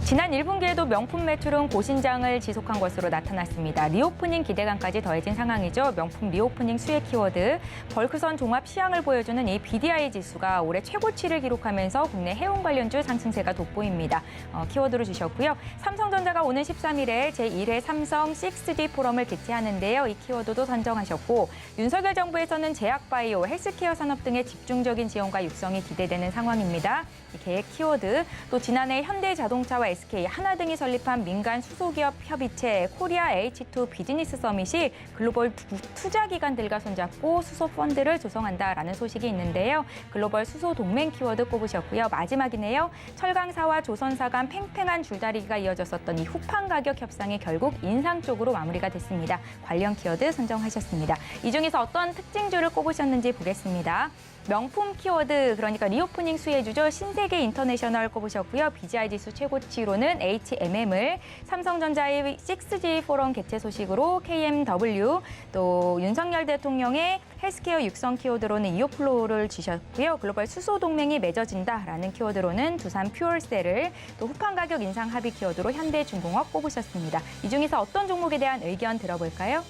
지난 1분기에도 명품 매출은 고신장을 지속한 것으로 나타났습니다. 리오프닝 기대감까지 더해진 상황이죠. 명품 리오프닝 수혜 키워드, 벌크선 종합 시향을 보여주는 이 BDI 지수가 올해 최고치를 기록하면서 국내 해운 관련주 상승세가 돋보입니다. 키워드로 주셨고요. 삼성전자가 오는 13일에 제1회 삼성 6G 포럼을 개최하는데요. 이 키워드도 선정하셨고 윤석열 정부에서는 제약바이오, 헬스케어 산업 등의 집중적인 지원과 육성이 기대되는 상황입니다. 이 계획 키워드, 또 지난해 현대자동차와 SK, 하나 등이 설립한 민간 수소기업 협의체 코리아 H2 비즈니스 서밋이 글로벌 투자 기관들과 손잡고 수소 펀드를 조성한다라는 소식이 있는데요. 글로벌 수소 동맹 키워드 꼽으셨고요. 마지막이네요. 철강사와 조선사 간 팽팽한 줄다리기가 이어졌었던 이 후판 가격 협상이 결국 인상 쪽으로 마무리가 됐습니다. 관련 키워드 선정하셨습니다. 이 중에서 어떤 특징주를 꼽으셨는지 보겠습니다. 명품 키워드, 그러니까 리오프닝 수혜주죠. 신세계 인터내셔널 꼽으셨고요. BGI 지수 최고치로는 HMM을, 삼성전자의 6G 포럼 개최 소식으로 KMW, 또 윤석열 대통령의 헬스케어 육성 키워드로는 이오플로우를 주셨고요. 글로벌 수소 동맹이 맺어진다라는 키워드로는 두산 퓨얼셀을, 또 후판 가격 인상 합의 키워드로 현대중공업 꼽으셨습니다. 이 중에서 어떤 종목에 대한 의견 들어볼까요?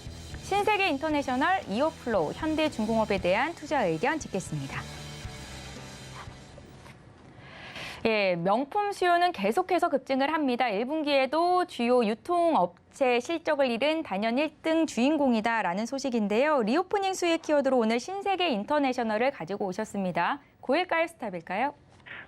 신세계 인터내셔널, 이오플로우, 현대중공업에 대한 투자 의견 듣겠습니다. 예, 명품 수요는 계속해서 급증을 합니다. 1분기에도 주요 유통업체 실적을 잃은 단연 1등 주인공이다라는 소식인데요. 리오프닝 수혜 키워드로 오늘 신세계 인터내셔널을 가지고 오셨습니다. 고일까요, 스탑일까요?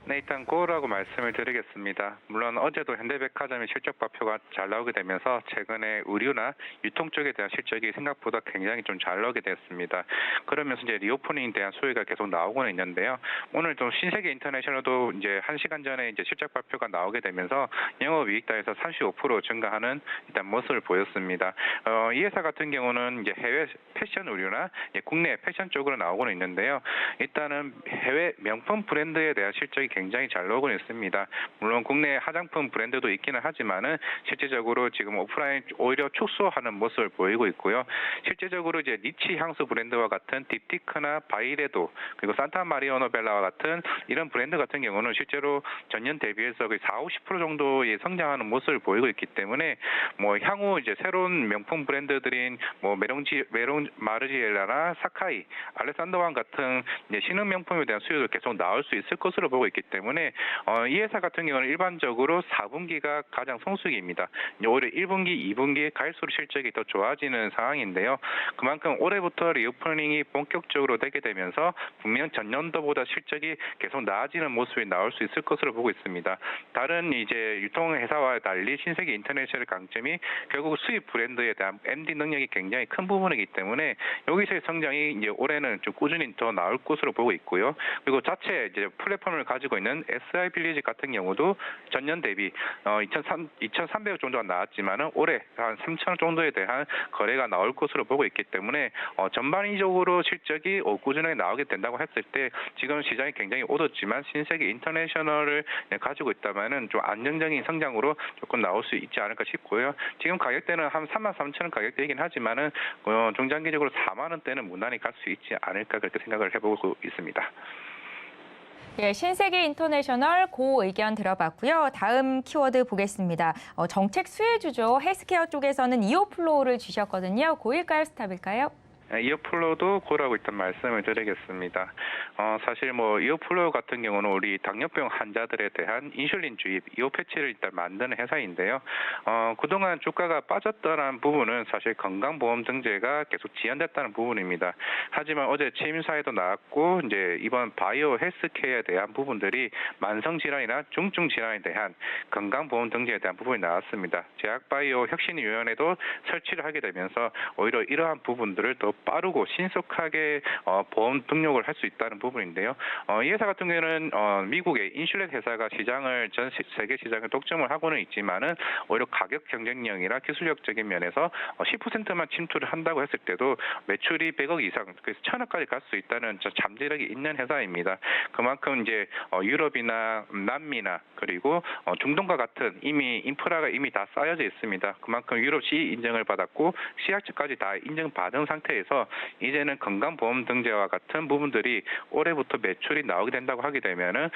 네, 일단 고라고 말씀을 드리겠습니다. 물론 어제도 현대백화점의 실적 발표가 잘 나오게 되면서 최근에 의류나 유통 쪽에 대한 실적이 생각보다 굉장히 좀 잘 나오게 됐습니다. 그러면서 이제 리오프닝에 대한 소리가 계속 나오고는 있는데요. 오늘 좀 신세계 인터내셔널도 이제 1시간 전에 이제 실적 발표가 나오게 되면서 영업이익 단에서 35% 증가하는 일단 모습을 보였습니다. 이 회사 같은 경우는 이제 해외 패션 의류나 국내 패션 쪽으로 나오고는 있는데요. 일단은 해외 명품 브랜드에 대한 실적이 굉장히 잘 나오고 있습니다. 물론 국내 화장품 브랜드도 있기는 하지만은 실제적으로 지금 오프라인 오히려 축소하는 모습을 보이고 있고요. 실제적으로 이제 니치 향수 브랜드와 같은 딥티크나 바이레도, 그리고 산타 마리아 노벨라와 같은 이런 브랜드 같은 경우는 실제로 전년 대비해서 거의 40-50% 정도의 성장하는 모습을 보이고 있기 때문에 뭐 향후 이제 새로운 명품 브랜드들인 뭐 마르지엘라나 사카이, 알레산더왕 같은 이제 신흥 명품에 대한 수요도 계속 나올 수 있을 것으로 보고 있기 때문에 이 회사 같은 경우는 일반적으로 4분기가 가장 성수기입니다. 오히려 1분기, 2분기 갈수록 실적이 더 좋아지는 상황인데요. 그만큼 올해부터 리오프닝이 본격적으로 되게 되면서 분명 전년도보다 실적이 계속 나아지는 모습이 나올 수 있을 것으로 보고 있습니다. 다른 이제 유통회사와 달리 신세계 인터내셔널 강점이 결국 수입 브랜드에 대한 MD 능력이 굉장히 큰 부분이기 때문에 여기서의 성장이 이제 올해는 좀 꾸준히 더 나올 것으로 보고 있고요. 그리고 자체 이제 플랫폼을 가지고 있는 SI 빌리지 같은 경우도 전년 대비 2,300억 정도가 나왔지만은 올해 한 3,000억 정도에 대한 거래가 나올 것으로 보고 있기 때문에 전반적으로 실적이 꾸준하게 나오게 된다고 했을 때 지금 시장이 굉장히 오졌지만 신세계 인터내셔널을 가지고 있다면은 좀 안정적인 성장으로 조금 나올 수 있지 않을까 싶고요. 지금 가격대는 한 33,000원 가격대이긴 하지만은 중장기적으로 4만 원대는 무난히 갈 수 있지 않을까 그렇게 생각을 해보고 있습니다. 예, 신세계 인터내셔널 고 의견 들어봤고요. 다음 키워드 보겠습니다. 정책 수혜주죠. 헬스케어 쪽에서는 이오플로우를 주셨거든요. 고일까요, 스탑일까요? 이오플로우도 고라고 일단 말씀을 드리겠습니다. 사실 뭐 이오플로우 같은 경우는 우리 당뇨병 환자들에 대한 인슐린 주입, 이오 패치를 일단 만드는 회사인데요. 그동안 주가가 빠졌다는 부분은 사실 건강보험 등재가 계속 지연됐다는 부분입니다. 하지만 어제 취임사에도 나왔고 이제 이번 바이오 헬스케어에 대한 부분들이 만성 질환이나 중증 질환에 대한 건강보험 등재에 대한 부분이 나왔습니다. 제약바이오 혁신위원회도 설치를 하게 되면서 오히려 이러한 부분들을 더 빠르고 신속하게 보험 등록을 할 수 있다는 부분인데요. 이 회사 같은 경우는 미국의 인슐린 회사가 시장을 전 세계 시장을 독점을 하고는 있지만은 오히려 가격 경쟁력이나 기술력적인 면에서 10%만 침투를 한다고 했을 때도 매출이 100억 이상, 그래서 1,000억까지 갈 수 있다는 잠재력이 있는 회사입니다. 그만큼 이제 유럽이나 남미나 그리고 중동과 같은 이미 인프라가 이미 다 쌓여져 있습니다. 그만큼 유럽 CE 인정을 받았고 CR처까지 다 인정받은 상태에서 이제는 건강보험 등재와 같은 부분들이 올해부터 매출이 나오게 된다고 하게 되면은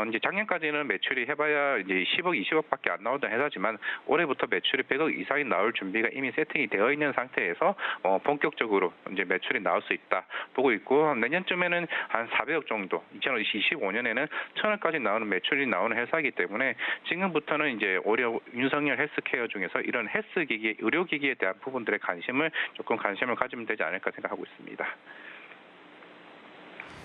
이제 작년까지는 매출이 해봐야 이제 10억, 20억밖에 안 나오던 회사지만 올해부터 매출이 100억 이상이 나올 준비가 이미 세팅이 되어 있는 상태에서 본격적으로 이제 매출이 나올 수 있다 보고 있고 내년쯤에는 한 400억 정도, 2025년에는 1,000억까지 나오는 매출이 나오는 회사이기 때문에 지금부터는 이제 오히려 윤석열 헬스케어 중에서 이런 헬스기기, 의료기기에 대한 부분들의 관심을 가지면 되지 않을까 생각하고 있습니다.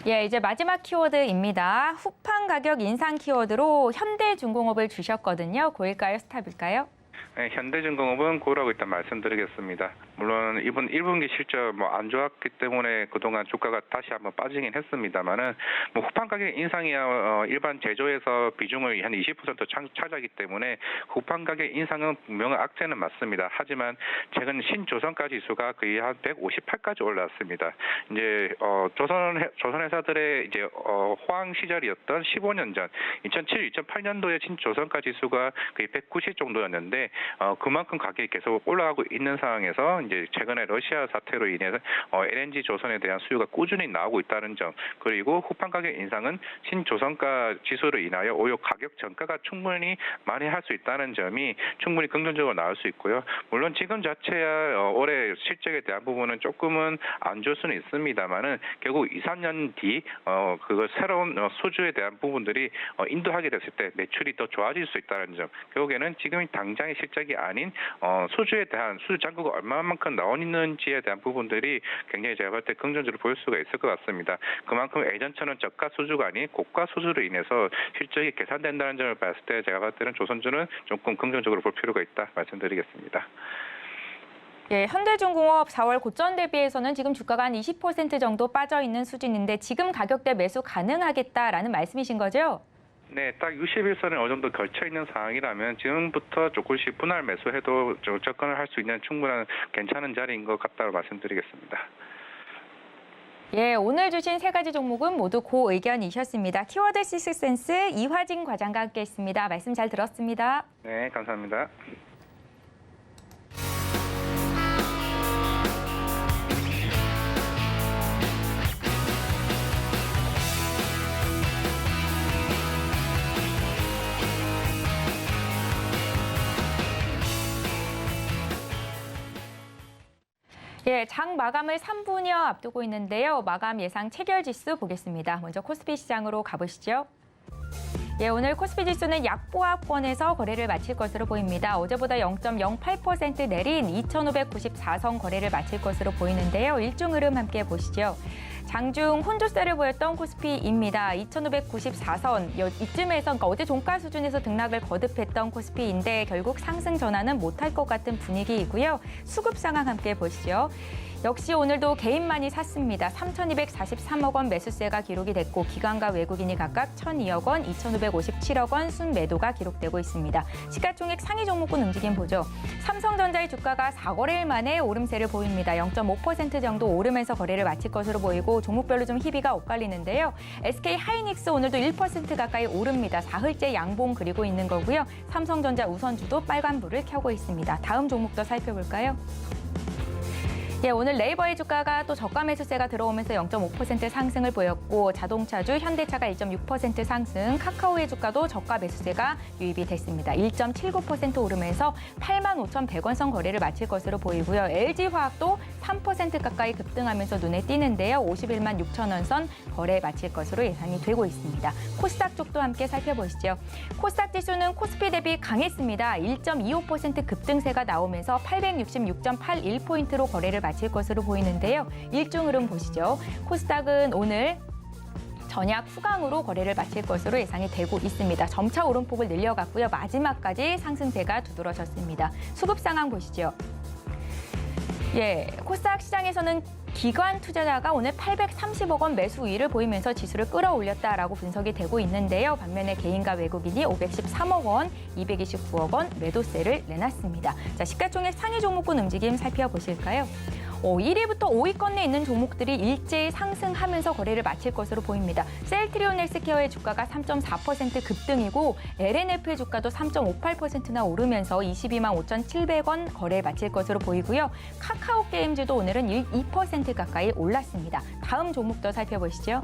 예, 이제 마지막 키워드입니다. 후판 가격 인상 키워드로 현대중공업을 주셨거든요. 고일까요? 스탑일까요? 네, 현대중공업은 고라고 일단 말씀드리겠습니다. 물론 이번 1분기 실적 안 좋았기 때문에 그동안 주가가 다시 한번 빠지긴 했습니다만은 후판 가격 인상이야 일반 제조에서 비중을 한 20% 차지하기 때문에 후판 가격 인상은 분명한 악재는 맞습니다. 하지만 최근 신조선가 지수가 거의 한 158까지 올라왔습니다. 이제 조선 회사들의 이제 호황 시절이었던 15년 전 2007, 2008년도에 신조선가 지수가 거의 190 정도였는데 그만큼 가격이 계속 올라가고 있는 상황에서 이제 최근에 러시아 사태로 인해서 LNG 조선에 대한 수요가 꾸준히 나오고 있다는 점, 그리고 후판 가격 인상은 신조선가 지수로 인하여 오히려 가격 전가가 충분히 만회할 수 있다는 점이 충분히 긍정적으로 나올 수 있고요. 물론 지금 자체야 올해 실적에 대한 부분은 조금은 안 좋을 수는 있습니다만은 결국 2, 3년 뒤 그거 새로운 수주에 대한 부분들이 인도하게 됐을 때 매출이 더 좋아질 수 있다는 점, 결국에는 지금 당장의 실적이 아닌 수주에 대한 수주 잔고가 얼마만큼 나오는지에 대한 부분들이 굉장히 제가 볼 때 긍정적으로 보일 수가 있을 것 같습니다. 그만큼 예전처럼 저가 수주가 아닌 고가 수주로 인해서 실적이 개선된다는 점을 봤을 때 제가 봤을 때는 조선주는 조금 긍정적으로 볼 필요가 있다 말씀드리겠습니다. 예, 현대중공업 4월 고점 대비해서는 지금 주가가 한 20% 정도 빠져 있는 수준인데 지금 가격대 매수 가능하겠다라는 말씀이신 거죠? 네, 딱 60일선에 어느 정도 걸쳐 있는 상황이라면 지금부터 조금씩 분할 매수해도 접근을 할 수 있는 충분한 괜찮은 자리인 것 같다고 말씀드리겠습니다. 예, 오늘 주신 세 가지 종목은 모두 고 의견이셨습니다. 키워드 시스센스 이화진 과장과 함께했습니다. 말씀 잘 들었습니다. 네, 감사합니다. 예, 장 마감을 3분여 앞두고 있는데요. 마감 예상 체결 지수 보겠습니다. 먼저 코스피 시장으로 가보시죠. 예, 오늘 코스피 지수는 약보합권에서 거래를 마칠 것으로 보입니다. 어제보다 0.08% 내린 2,594선 거래를 마칠 것으로 보이는데요. 일중 흐름 함께 보시죠. 장중 혼조세를 보였던 코스피입니다. 2,594선 이쯤에서 그러니까 어제 종가 수준에서 등락을 거듭했던 코스피인데 결국 상승 전환은 못할 것 같은 분위기이고요. 수급 상황 함께 보시죠. 역시 오늘도 개인만이 샀습니다. 3,243억 원 매수세가 기록이 됐고 기관과 외국인이 각각 1,002억 원, 2,557억 원 순매도가 기록되고 있습니다. 시가총액 상위 종목군 움직임 보죠. 삼성전자의 주가가 4거래일 만에 오름세를 보입니다. 0.5% 정도 오르면서 거래를 마칠 것으로 보이고 종목별로 좀 희비가 엇갈리는데요. SK하이닉스 오늘도 1% 가까이 오릅니다. 사흘째 양봉 그리고 있는 거고요. 삼성전자 우선주도 빨간불을 켜고 있습니다. 다음 종목도 살펴볼까요? 예, 오늘 네이버의 주가가 또 저가 매수세가 들어오면서 0.5% 상승을 보였고 자동차주 현대차가 1.6% 상승, 카카오의 주가도 저가 매수세가 유입이 됐습니다. 1.79% 오르면서 85,100원 선 거래를 마칠 것으로 보이고요. LG화학도 3% 가까이 급등하면서 눈에 띄는데요. 51만 6천 원 선 거래 마칠 것으로 예상이 되고 있습니다. 코스닥 쪽도 함께 살펴보시죠. 코스닥 지수는 코스피 대비 강했습니다. 1.25% 급등세가 나오면서 866.81포인트로 거래를 마칠 것으로 보이는데요. 일중 흐름 보시죠. 코스닥은 오늘 전약 후강으로 거래를 마칠 것으로 예상이 되고 있습니다. 점차 오름폭을 늘려갔고요. 마지막까지 상승세가 두드러졌습니다. 수급 상황 보시죠. 예, 코스닥 시장에서는 기관 투자자가 오늘 830억 원 매수 우위를 보이면서 지수를 끌어올렸다라고 분석이 되고 있는데요. 반면에 개인과 외국인이 513억 원, 229억 원 매도세를 내놨습니다. 자, 시가총액 상위 종목군 움직임 살펴보실까요? 1위부터 5위권 내에 있는 종목들이 일제히 상승하면서 거래를 마칠 것으로 보입니다. 셀트리온 헬스케어의 주가가 3.4% 급등이고 LNF의 주가도 3.58%나 오르면서 22만 5,700원 거래를 마칠 것으로 보이고요. 카카오 게임즈도 오늘은 2% 가까이 올랐습니다. 다음 종목도 살펴보시죠.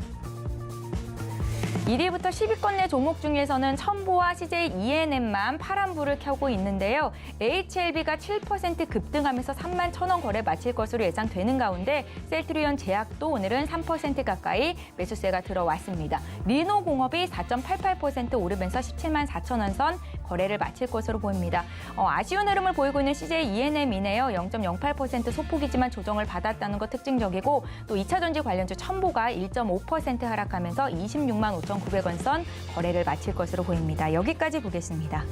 1위부터 10위권 내 종목 중에서는 첨보와 CJ ENM만 파란불을 켜고 있는데요. HLB가 7% 급등하면서 3만 1,000원 거래 마칠 것으로 예상되는 가운데 셀트리온 제약도 오늘은 3% 가까이 매수세가 들어왔습니다. 리노공업이 4.88% 오르면서 17만 4천 원 선 거래를 마칠 것으로 보입니다. 아쉬운 흐름을 보이고 있는 CJ ENM이네요. 0.08% 소폭이지만 조정을 받았다는 것 특징적이고 또 2차전지 관련주 첨보가 1.5% 하락하면서 26만 5,900원 선 거래를 마칠 것으로 보입니다. 여기까지 보겠습니다.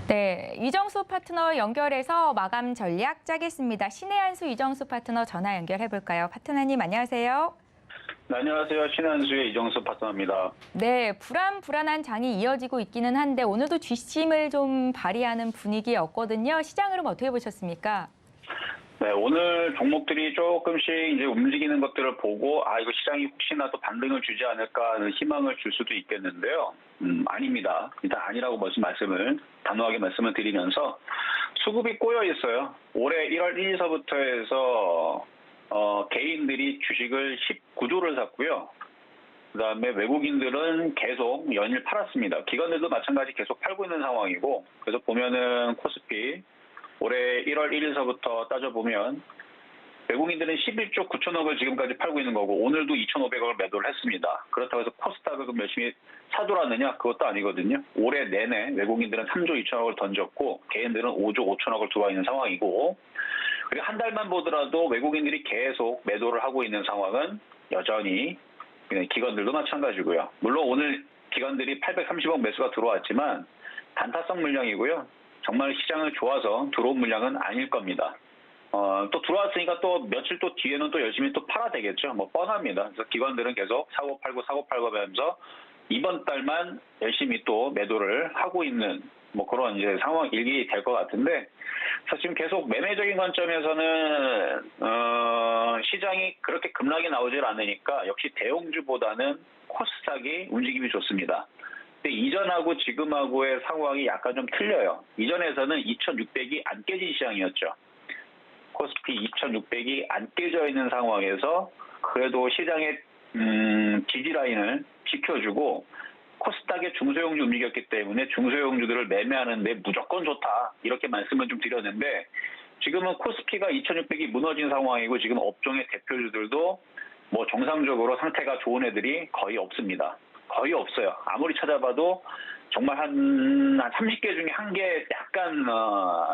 네, 이정수 파트너 연결해서 마감 전략 짜겠습니다. 신해한수 이정수 파트너 전화 연결해볼까요? 파트너님 안녕하세요. 네, 안녕하세요. 신한수의 이정수 파트너입니다. 네, 불안한 장이 이어지고 있기는 한데 오늘도 뒷심을 좀 발휘하는 분위기였거든요. 시장 흐름 어떻게 보셨습니까? 네, 오늘 종목들이 조금씩 이제 움직이는 것들을 보고 이거 시장이 혹시나 또 반등을 주지 않을까 하는 희망을 줄 수도 있겠는데요. 아닙니다. 일단 아니라고 단호하게 말씀을 드리면서 수급이 꼬여 있어요. 올해 1월 1일서부터 해서 개인들이 주식을 19조를 샀고요. 그다음에 외국인들은 계속 연일 팔았습니다. 기관들도 마찬가지 계속 팔고 있는 상황이고, 그래서 보면은 코스피 올해 1월 1일서부터 따져보면 외국인들은 11조 9천억을 지금까지 팔고 있는 거고 오늘도 2,500억을 매도를 했습니다. 그렇다고 해서 코스닥을 그럼 열심히 사돌았느냐? 그것도 아니거든요. 올해 내내 외국인들은 3조 2천억을 던졌고 개인들은 5조 5천억을 들어와 있는 상황이고, 그리고 한 달만 보더라도 외국인들이 계속 매도를 하고 있는 상황은 여전히 기관들도 마찬가지고요. 물론 오늘 기관들이 830억 매수가 들어왔지만 단타성 물량이고요. 정말 시장을 좋아서 들어온 물량은 아닐 겁니다. 또 들어왔으니까 또 며칠 또 뒤에는 또 열심히 또 팔아야 되겠죠. 뭐 뻔합니다. 그래서 기관들은 계속 사고 팔고 하면서 이번 달만 열심히 또 매도를 하고 있는 뭐 그런 이제 상황 일기 될 것 같은데, 그래서 지금 계속 매매적인 관점에서는 시장이 그렇게 급락이 나오질 않으니까 역시 대형주보다는 코스닥이 움직임이 좋습니다. 근데 이전하고 지금하고의 상황이 약간 좀 틀려요. 이전에서는 2,600이 안 깨진 시장이었죠. 코스피 2,600이 안 깨져 있는 상황에서 그래도 시장의 지지라인을 지켜주고 코스닥의 중소형주 움직였기 때문에 중소형주들을 매매하는데 무조건 좋다, 이렇게 말씀을 좀 드렸는데, 지금은 코스피가 2,600이 무너진 상황이고 지금 업종의 대표주들도 뭐 정상적으로 상태가 좋은 애들이 거의 없습니다. 거의 없어요. 아무리 찾아봐도 정말 한 30개 중에 한 개 약간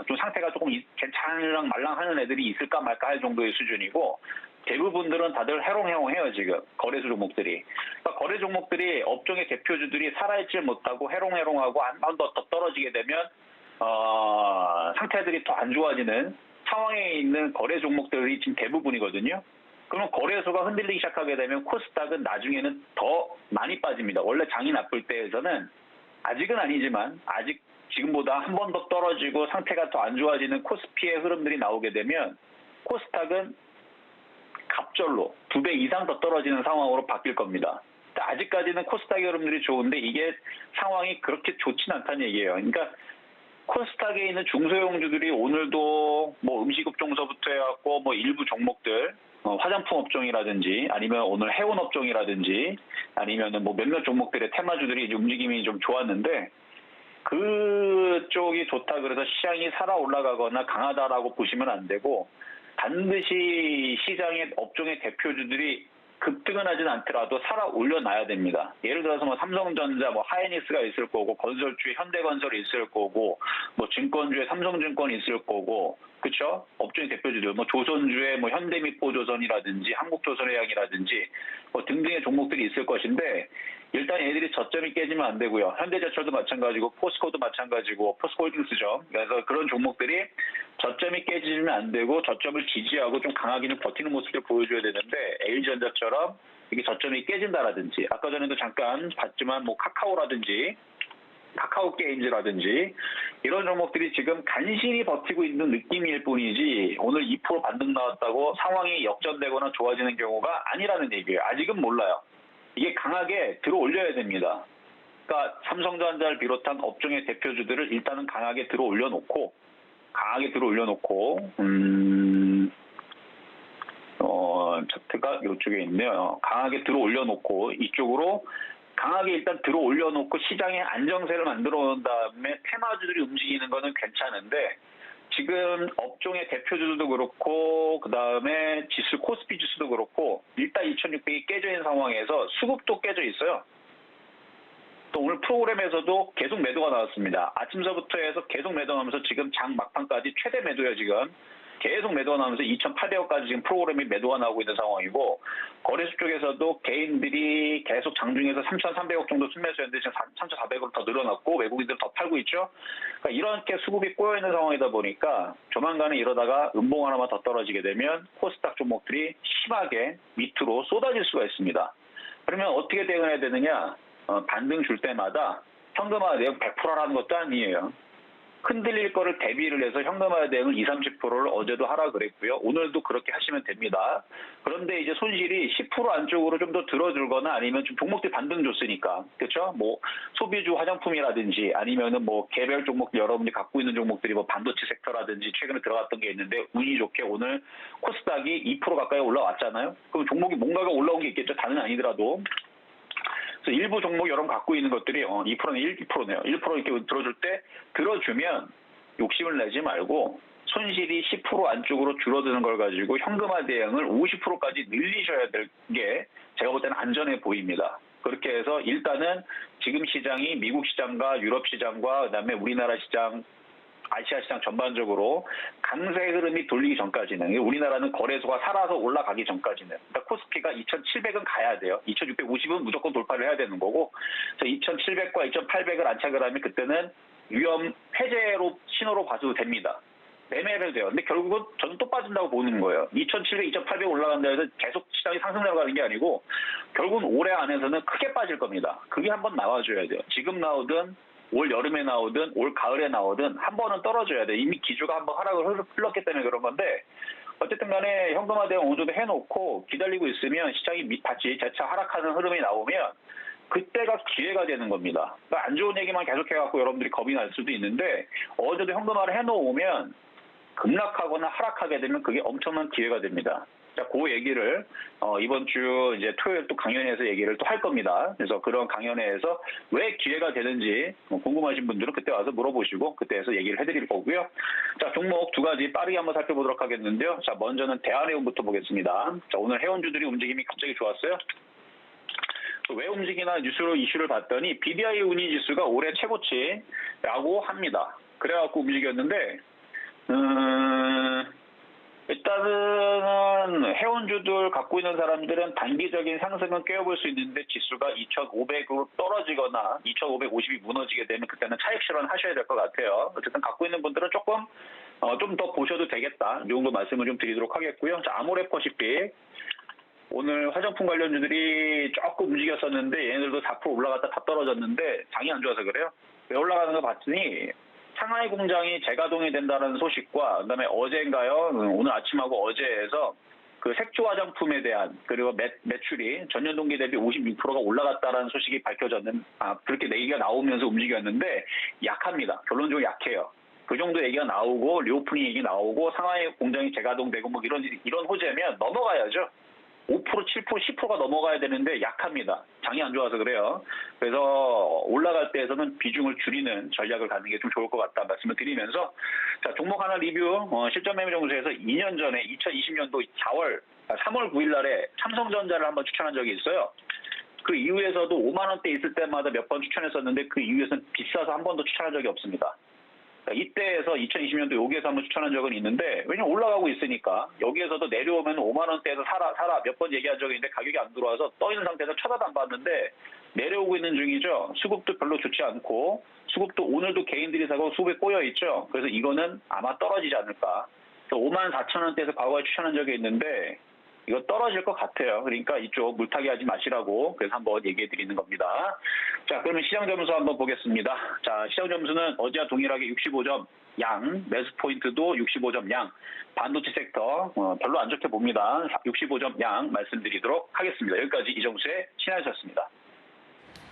좀 상태가 조금 괜찮을랑 말랑하는 애들이 있을까 말까 할 정도의 수준이고, 대부분들은 다들 해롱해롱해요. 지금 거래소 종목들이. 그러니까 거래 종목들이 업종의 대표주들이 살아있지 못하고 해롱해롱하고 한 번 더 떨어지게 되면 상태들이 더 안 좋아지는 상황에 있는 거래 종목들이 지금 대부분이거든요. 그러면 거래소가 흔들리기 시작하게 되면 코스닥은 나중에는 더 많이 빠집니다. 원래 장이 나쁠 때에서는 아직은 아니지만 아직 지금보다 한 번 더 떨어지고 상태가 더 안 좋아지는 코스피의 흐름들이 나오게 되면 코스닥은 갑절로 2배 이상 더 떨어지는 상황으로 바뀔 겁니다. 아직까지는 코스닥의 흐름들이 좋은데 이게 상황이 그렇게 좋진 않다는 얘기예요. 그러니까 코스닥에 있는 중소형주들이 오늘도 뭐 음식업종서부터 해갖고 뭐 일부 종목들, 화장품 업종이라든지 아니면 오늘 해운 업종이라든지 아니면은 뭐 몇몇 종목들의 테마주들이 이제 움직임이 좀 좋았는데, 그쪽이 좋다 그래서 시장이 살아 올라가거나 강하다라고 보시면 안 되고, 반드시 시장의 업종의 대표주들이 급등은 하진 않더라도 살아 올려놔야 됩니다. 예를 들어서 뭐 삼성전자, 뭐 하이닉스가 있을 거고, 건설주에 현대건설이 있을 거고, 뭐 증권주에 삼성증권이 있을 거고, 그렇죠? 업종의 대표주들, 뭐 조선주에 뭐 현대미포조선이라든지 한국조선해양이라든지 뭐 등등의 종목들이 있을 것인데, 일단 얘들이 저점이 깨지면 안 되고요. 현대제철도 마찬가지고 포스코도 마찬가지고, 포스코홀딩스죠. 그래서 그런 종목들이 저점이 깨지면 안 되고 저점을 지지하고 좀 강하게 좀 버티는 모습을 보여줘야 되는데, LG전자처럼 이게 저점이 깨진다라든지, 아까 전에도 잠깐 봤지만 뭐 카카오라든지 카카오게임즈라든지 이런 종목들이 지금 간신히 버티고 있는 느낌일 뿐이지 오늘 2% 반등 나왔다고 상황이 역전되거나 좋아지는 경우가 아니라는 얘기예요. 아직은 몰라요. 이게 강하게 들어올려야 됩니다. 그러니까 삼성전자를 비롯한 업종의 대표주들을 일단은 강하게 들어올려놓고 차트가 이쪽에 있네요. 강하게 들어올려놓고 이쪽으로 강하게 일단 들어 올려놓고 시장에 안정세를 만들어 놓은 다음에 테마주들이 움직이는 거는 괜찮은데 지금 업종의 대표주들도 그렇고 그다음에 지수 코스피 지수도 그렇고 일단 2,600이 깨져 있는 상황에서 수급도 깨져 있어요. 또 오늘 프로그램에서도 계속 매도가 나왔습니다. 아침서부터 해서 계속 매도하면서 지금 장 막판까지 최대 매도예요. 지금 계속 매도가 나오면서 2,800억까지 지금 프로그램이 매도가 나오고 있는 상황이고 거래소 쪽에서도 개인들이 계속 장중에서 3,300억 정도 순매수했는데 지금 3,400억으로 더 늘어났고 외국인들 더 팔고 있죠. 그러니까 이렇게 수급이 꼬여 있는 상황이다 보니까 조만간에 이러다가 음봉 하나만 더 떨어지게 되면 코스닥 종목들이 심하게 밑으로 쏟아질 수가 있습니다. 그러면 어떻게 대응해야 되느냐? 반등 줄 때마다 현금화 대응 100%라는 것도 아니에요. 흔들릴 거를 대비를 해서 현금화 대응을 20-30%를 어제도 하라 그랬고요. 오늘도 그렇게 하시면 됩니다. 그런데 이제 손실이 10% 안쪽으로 좀 더 들어들거나 아니면 좀 종목들 반등 줬으니까. 그렇죠? 뭐 소비주 화장품이라든지 아니면은 뭐 개별 종목들 여러분들이 갖고 있는 종목들이 뭐 반도체 섹터라든지 최근에 들어갔던 게 있는데 운이 좋게 오늘 코스닥이 2% 가까이 올라왔잖아요. 그럼 종목이 뭔가가 올라온 게 있겠죠. 다는 아니더라도. 그래서 일부 종목 여러분 갖고 있는 것들이 2%는 1%네요. 1% 이렇게 들어줄 때 들어주면 욕심을 내지 말고 손실이 10% 안쪽으로 줄어드는 걸 가지고 현금화 대응을 50%까지 늘리셔야 될 게 제가 볼 때는 안전해 보입니다. 그렇게 해서 일단은 지금 시장이 미국 시장과 유럽 시장과 그다음에 우리나라 시장 아시아 시장 전반적으로 강세 흐름이 돌리기 전까지는 우리나라는 거래소가 살아서 올라가기 전까지는 그러니까 코스피가 2,700은 가야 돼요. 2,650은 무조건 돌파를 해야 되는 거고 그래서 2,700과 2,800을 안착을 하면 그때는 위험 해제로 신호로 봐도 됩니다. 매매를 돼요. 근데 결국은 저는 또 빠진다고 보는 거예요. 2,700, 2,800 올라간다 해서 계속 시장이 상승하고 가는 게 아니고 결국은 올해 안에서는 크게 빠질 겁니다. 그게 한번 나와줘야 돼요. 지금 나오든 올 여름에 나오든 올 가을에 나오든 한 번은 떨어져야 돼. 이미 기조가 한번 하락을 흘렀기 때문에 그런 건데 어쨌든 간에 현금화 대응 어느 정도 해놓고 기다리고 있으면 시장이 다시 재차 하락하는 흐름이 나오면 그때가 기회가 되는 겁니다. 그러니까 안 좋은 얘기만 계속해갖고 여러분들이 겁이 날 수도 있는데 어느 정도 현금화를 해놓으면 급락하거나 하락하게 되면 그게 엄청난 기회가 됩니다. 자, 그 얘기를 이번 주 이제 토요일 또 강연회에서 얘기를 또 할 겁니다. 그래서 그런 강연회에서 왜 기회가 되는지 궁금하신 분들은 그때 와서 물어보시고 그때에서 얘기를 해드릴 거고요. 자, 종목 두 가지 빠르게 한번 살펴보도록 하겠는데요. 자, 먼저는 대한해운부터 보겠습니다. 자, 오늘 해운주들이 움직임이 갑자기 좋았어요. 왜 움직이나 이슈를 봤더니 BDI 운이 지수가 올해 최고치라고 합니다. 그래갖고 움직였는데 일단은 해운주들 갖고 있는 사람들은 단기적인 상승은 꿰어볼 수 있는데 지수가 2,500으로 떨어지거나 2,550이 무너지게 되면 그때는 차익 실현하셔야 될 것 같아요. 어쨌든 갖고 있는 분들은 조금 좀 더 보셔도 되겠다. 이 정도 말씀을 좀 드리도록 하겠고요. 자, 아모레퍼시픽 오늘 화장품 관련주들이 조금 움직였었는데 얘네들도 4% 올라갔다 다 떨어졌는데 장이 안 좋아서 그래요. 왜 올라가는 거 봤더니 상하이 공장이 재가동이 된다는 소식과 그다음에 어제인가요? 오늘 아침하고 어제에서 그 색조 화장품에 대한 그리고 매출이 전년 동기 대비 56%가 올라갔다라는 소식이 밝혀졌는 그렇게 얘기가 나오면서 움직였는데 약합니다. 결론적으로 약해요. 그 정도 얘기가 나오고 리오프닝 얘기 나오고 상하이 공장이 재가동되고 뭐 이런 호재면 넘어가야죠. 5%, 7%, 10%가 넘어가야 되는데 약합니다. 장이 안 좋아서 그래요. 그래서 올라갈 때에서는 비중을 줄이는 전략을 가는 게 좀 좋을 것 같다 말씀을 드리면서 자, 종목 하나 리뷰 실전 매매 정수에서 2년 전에 2020년도 3월 9일 날에 삼성전자를 한번 추천한 적이 있어요. 그 이후에서도 5만 원대 있을 때마다 몇 번 추천했었는데 그 이후에서는 비싸서 한 번도 추천한 적이 없습니다. 이때에서 2020년도 여기에서 한번 추천한 적은 있는데 왜냐면 올라가고 있으니까 여기에서도 내려오면 5만 원대에서 사라 몇 번 얘기한 적이 있는데 가격이 안 들어와서 떠 있는 상태에서 쳐다도 안 봤는데 내려오고 있는 중이죠. 수급도 별로 좋지 않고 수급도 오늘도 개인들이 사고 수급에 꼬여 있죠. 그래서 이거는 아마 떨어지지 않을까. 5만 4천 원대에서 과거에 추천한 적이 있는데 이거 떨어질 것 같아요. 그러니까 이쪽 물타기 하지 마시라고 그래서 한번 얘기해 드리는 겁니다. 자, 그러면 시장 점수 한번 보겠습니다. 자, 시장 점수는 어제와 동일하게 65점 양, 매수 포인트도 65점 양, 반도체 섹터 별로 안 좋게 봅니다. 65점 양 말씀드리도록 하겠습니다. 여기까지 이정수의 신하였습니다.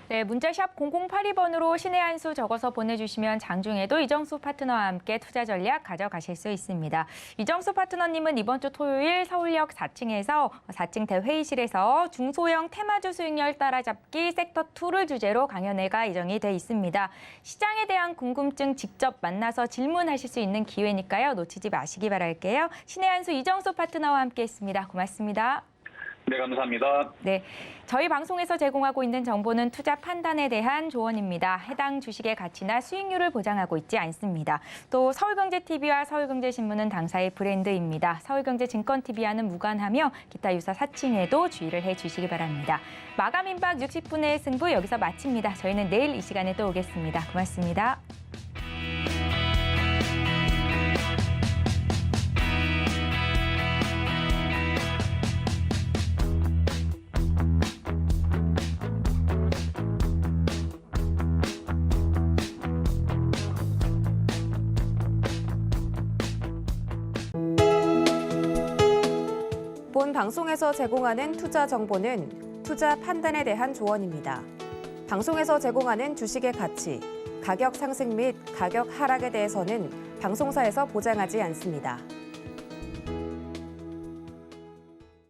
네, 문자샵 0082번으로 신의 한 수 적어서 보내주시면 장중에도 이정수 파트너와 함께 투자 전략 가져가실 수 있습니다. 이정수 파트너님은 이번 주 토요일 서울역 4층에서 4층 대회의실에서 중소형 테마주 수익률 따라잡기 섹터 2를 주제로 강연회가 예정이 돼 있습니다. 시장에 대한 궁금증 직접 만나서 질문하실 수 있는 기회니까요. 놓치지 마시기 바랄게요. 신의 한 수 이정수 파트너와 함께했습니다. 고맙습니다. 네, 감사합니다. 네, 저희 방송에서 제공하고 있는 정보는 투자 판단에 대한 조언입니다. 해당 주식의 가치나 수익률을 보장하고 있지 않습니다. 또 서울경제TV와 서울경제신문은 당사의 브랜드입니다. 서울경제증권TV와는 무관하며 기타 유사 사칭에도 주의를 해주시기 바랍니다. 마감 임박 60분의 승부 여기서 마칩니다. 저희는 내일 이 시간에 또 오겠습니다. 고맙습니다. 본 방송에서 제공하는 투자 정보는 투자 판단에 대한 조언입니다. 방송에서 제공하는 주식의 가치, 가격 상승 및 가격 하락에 대해서는 방송사에서 보장하지 않습니다.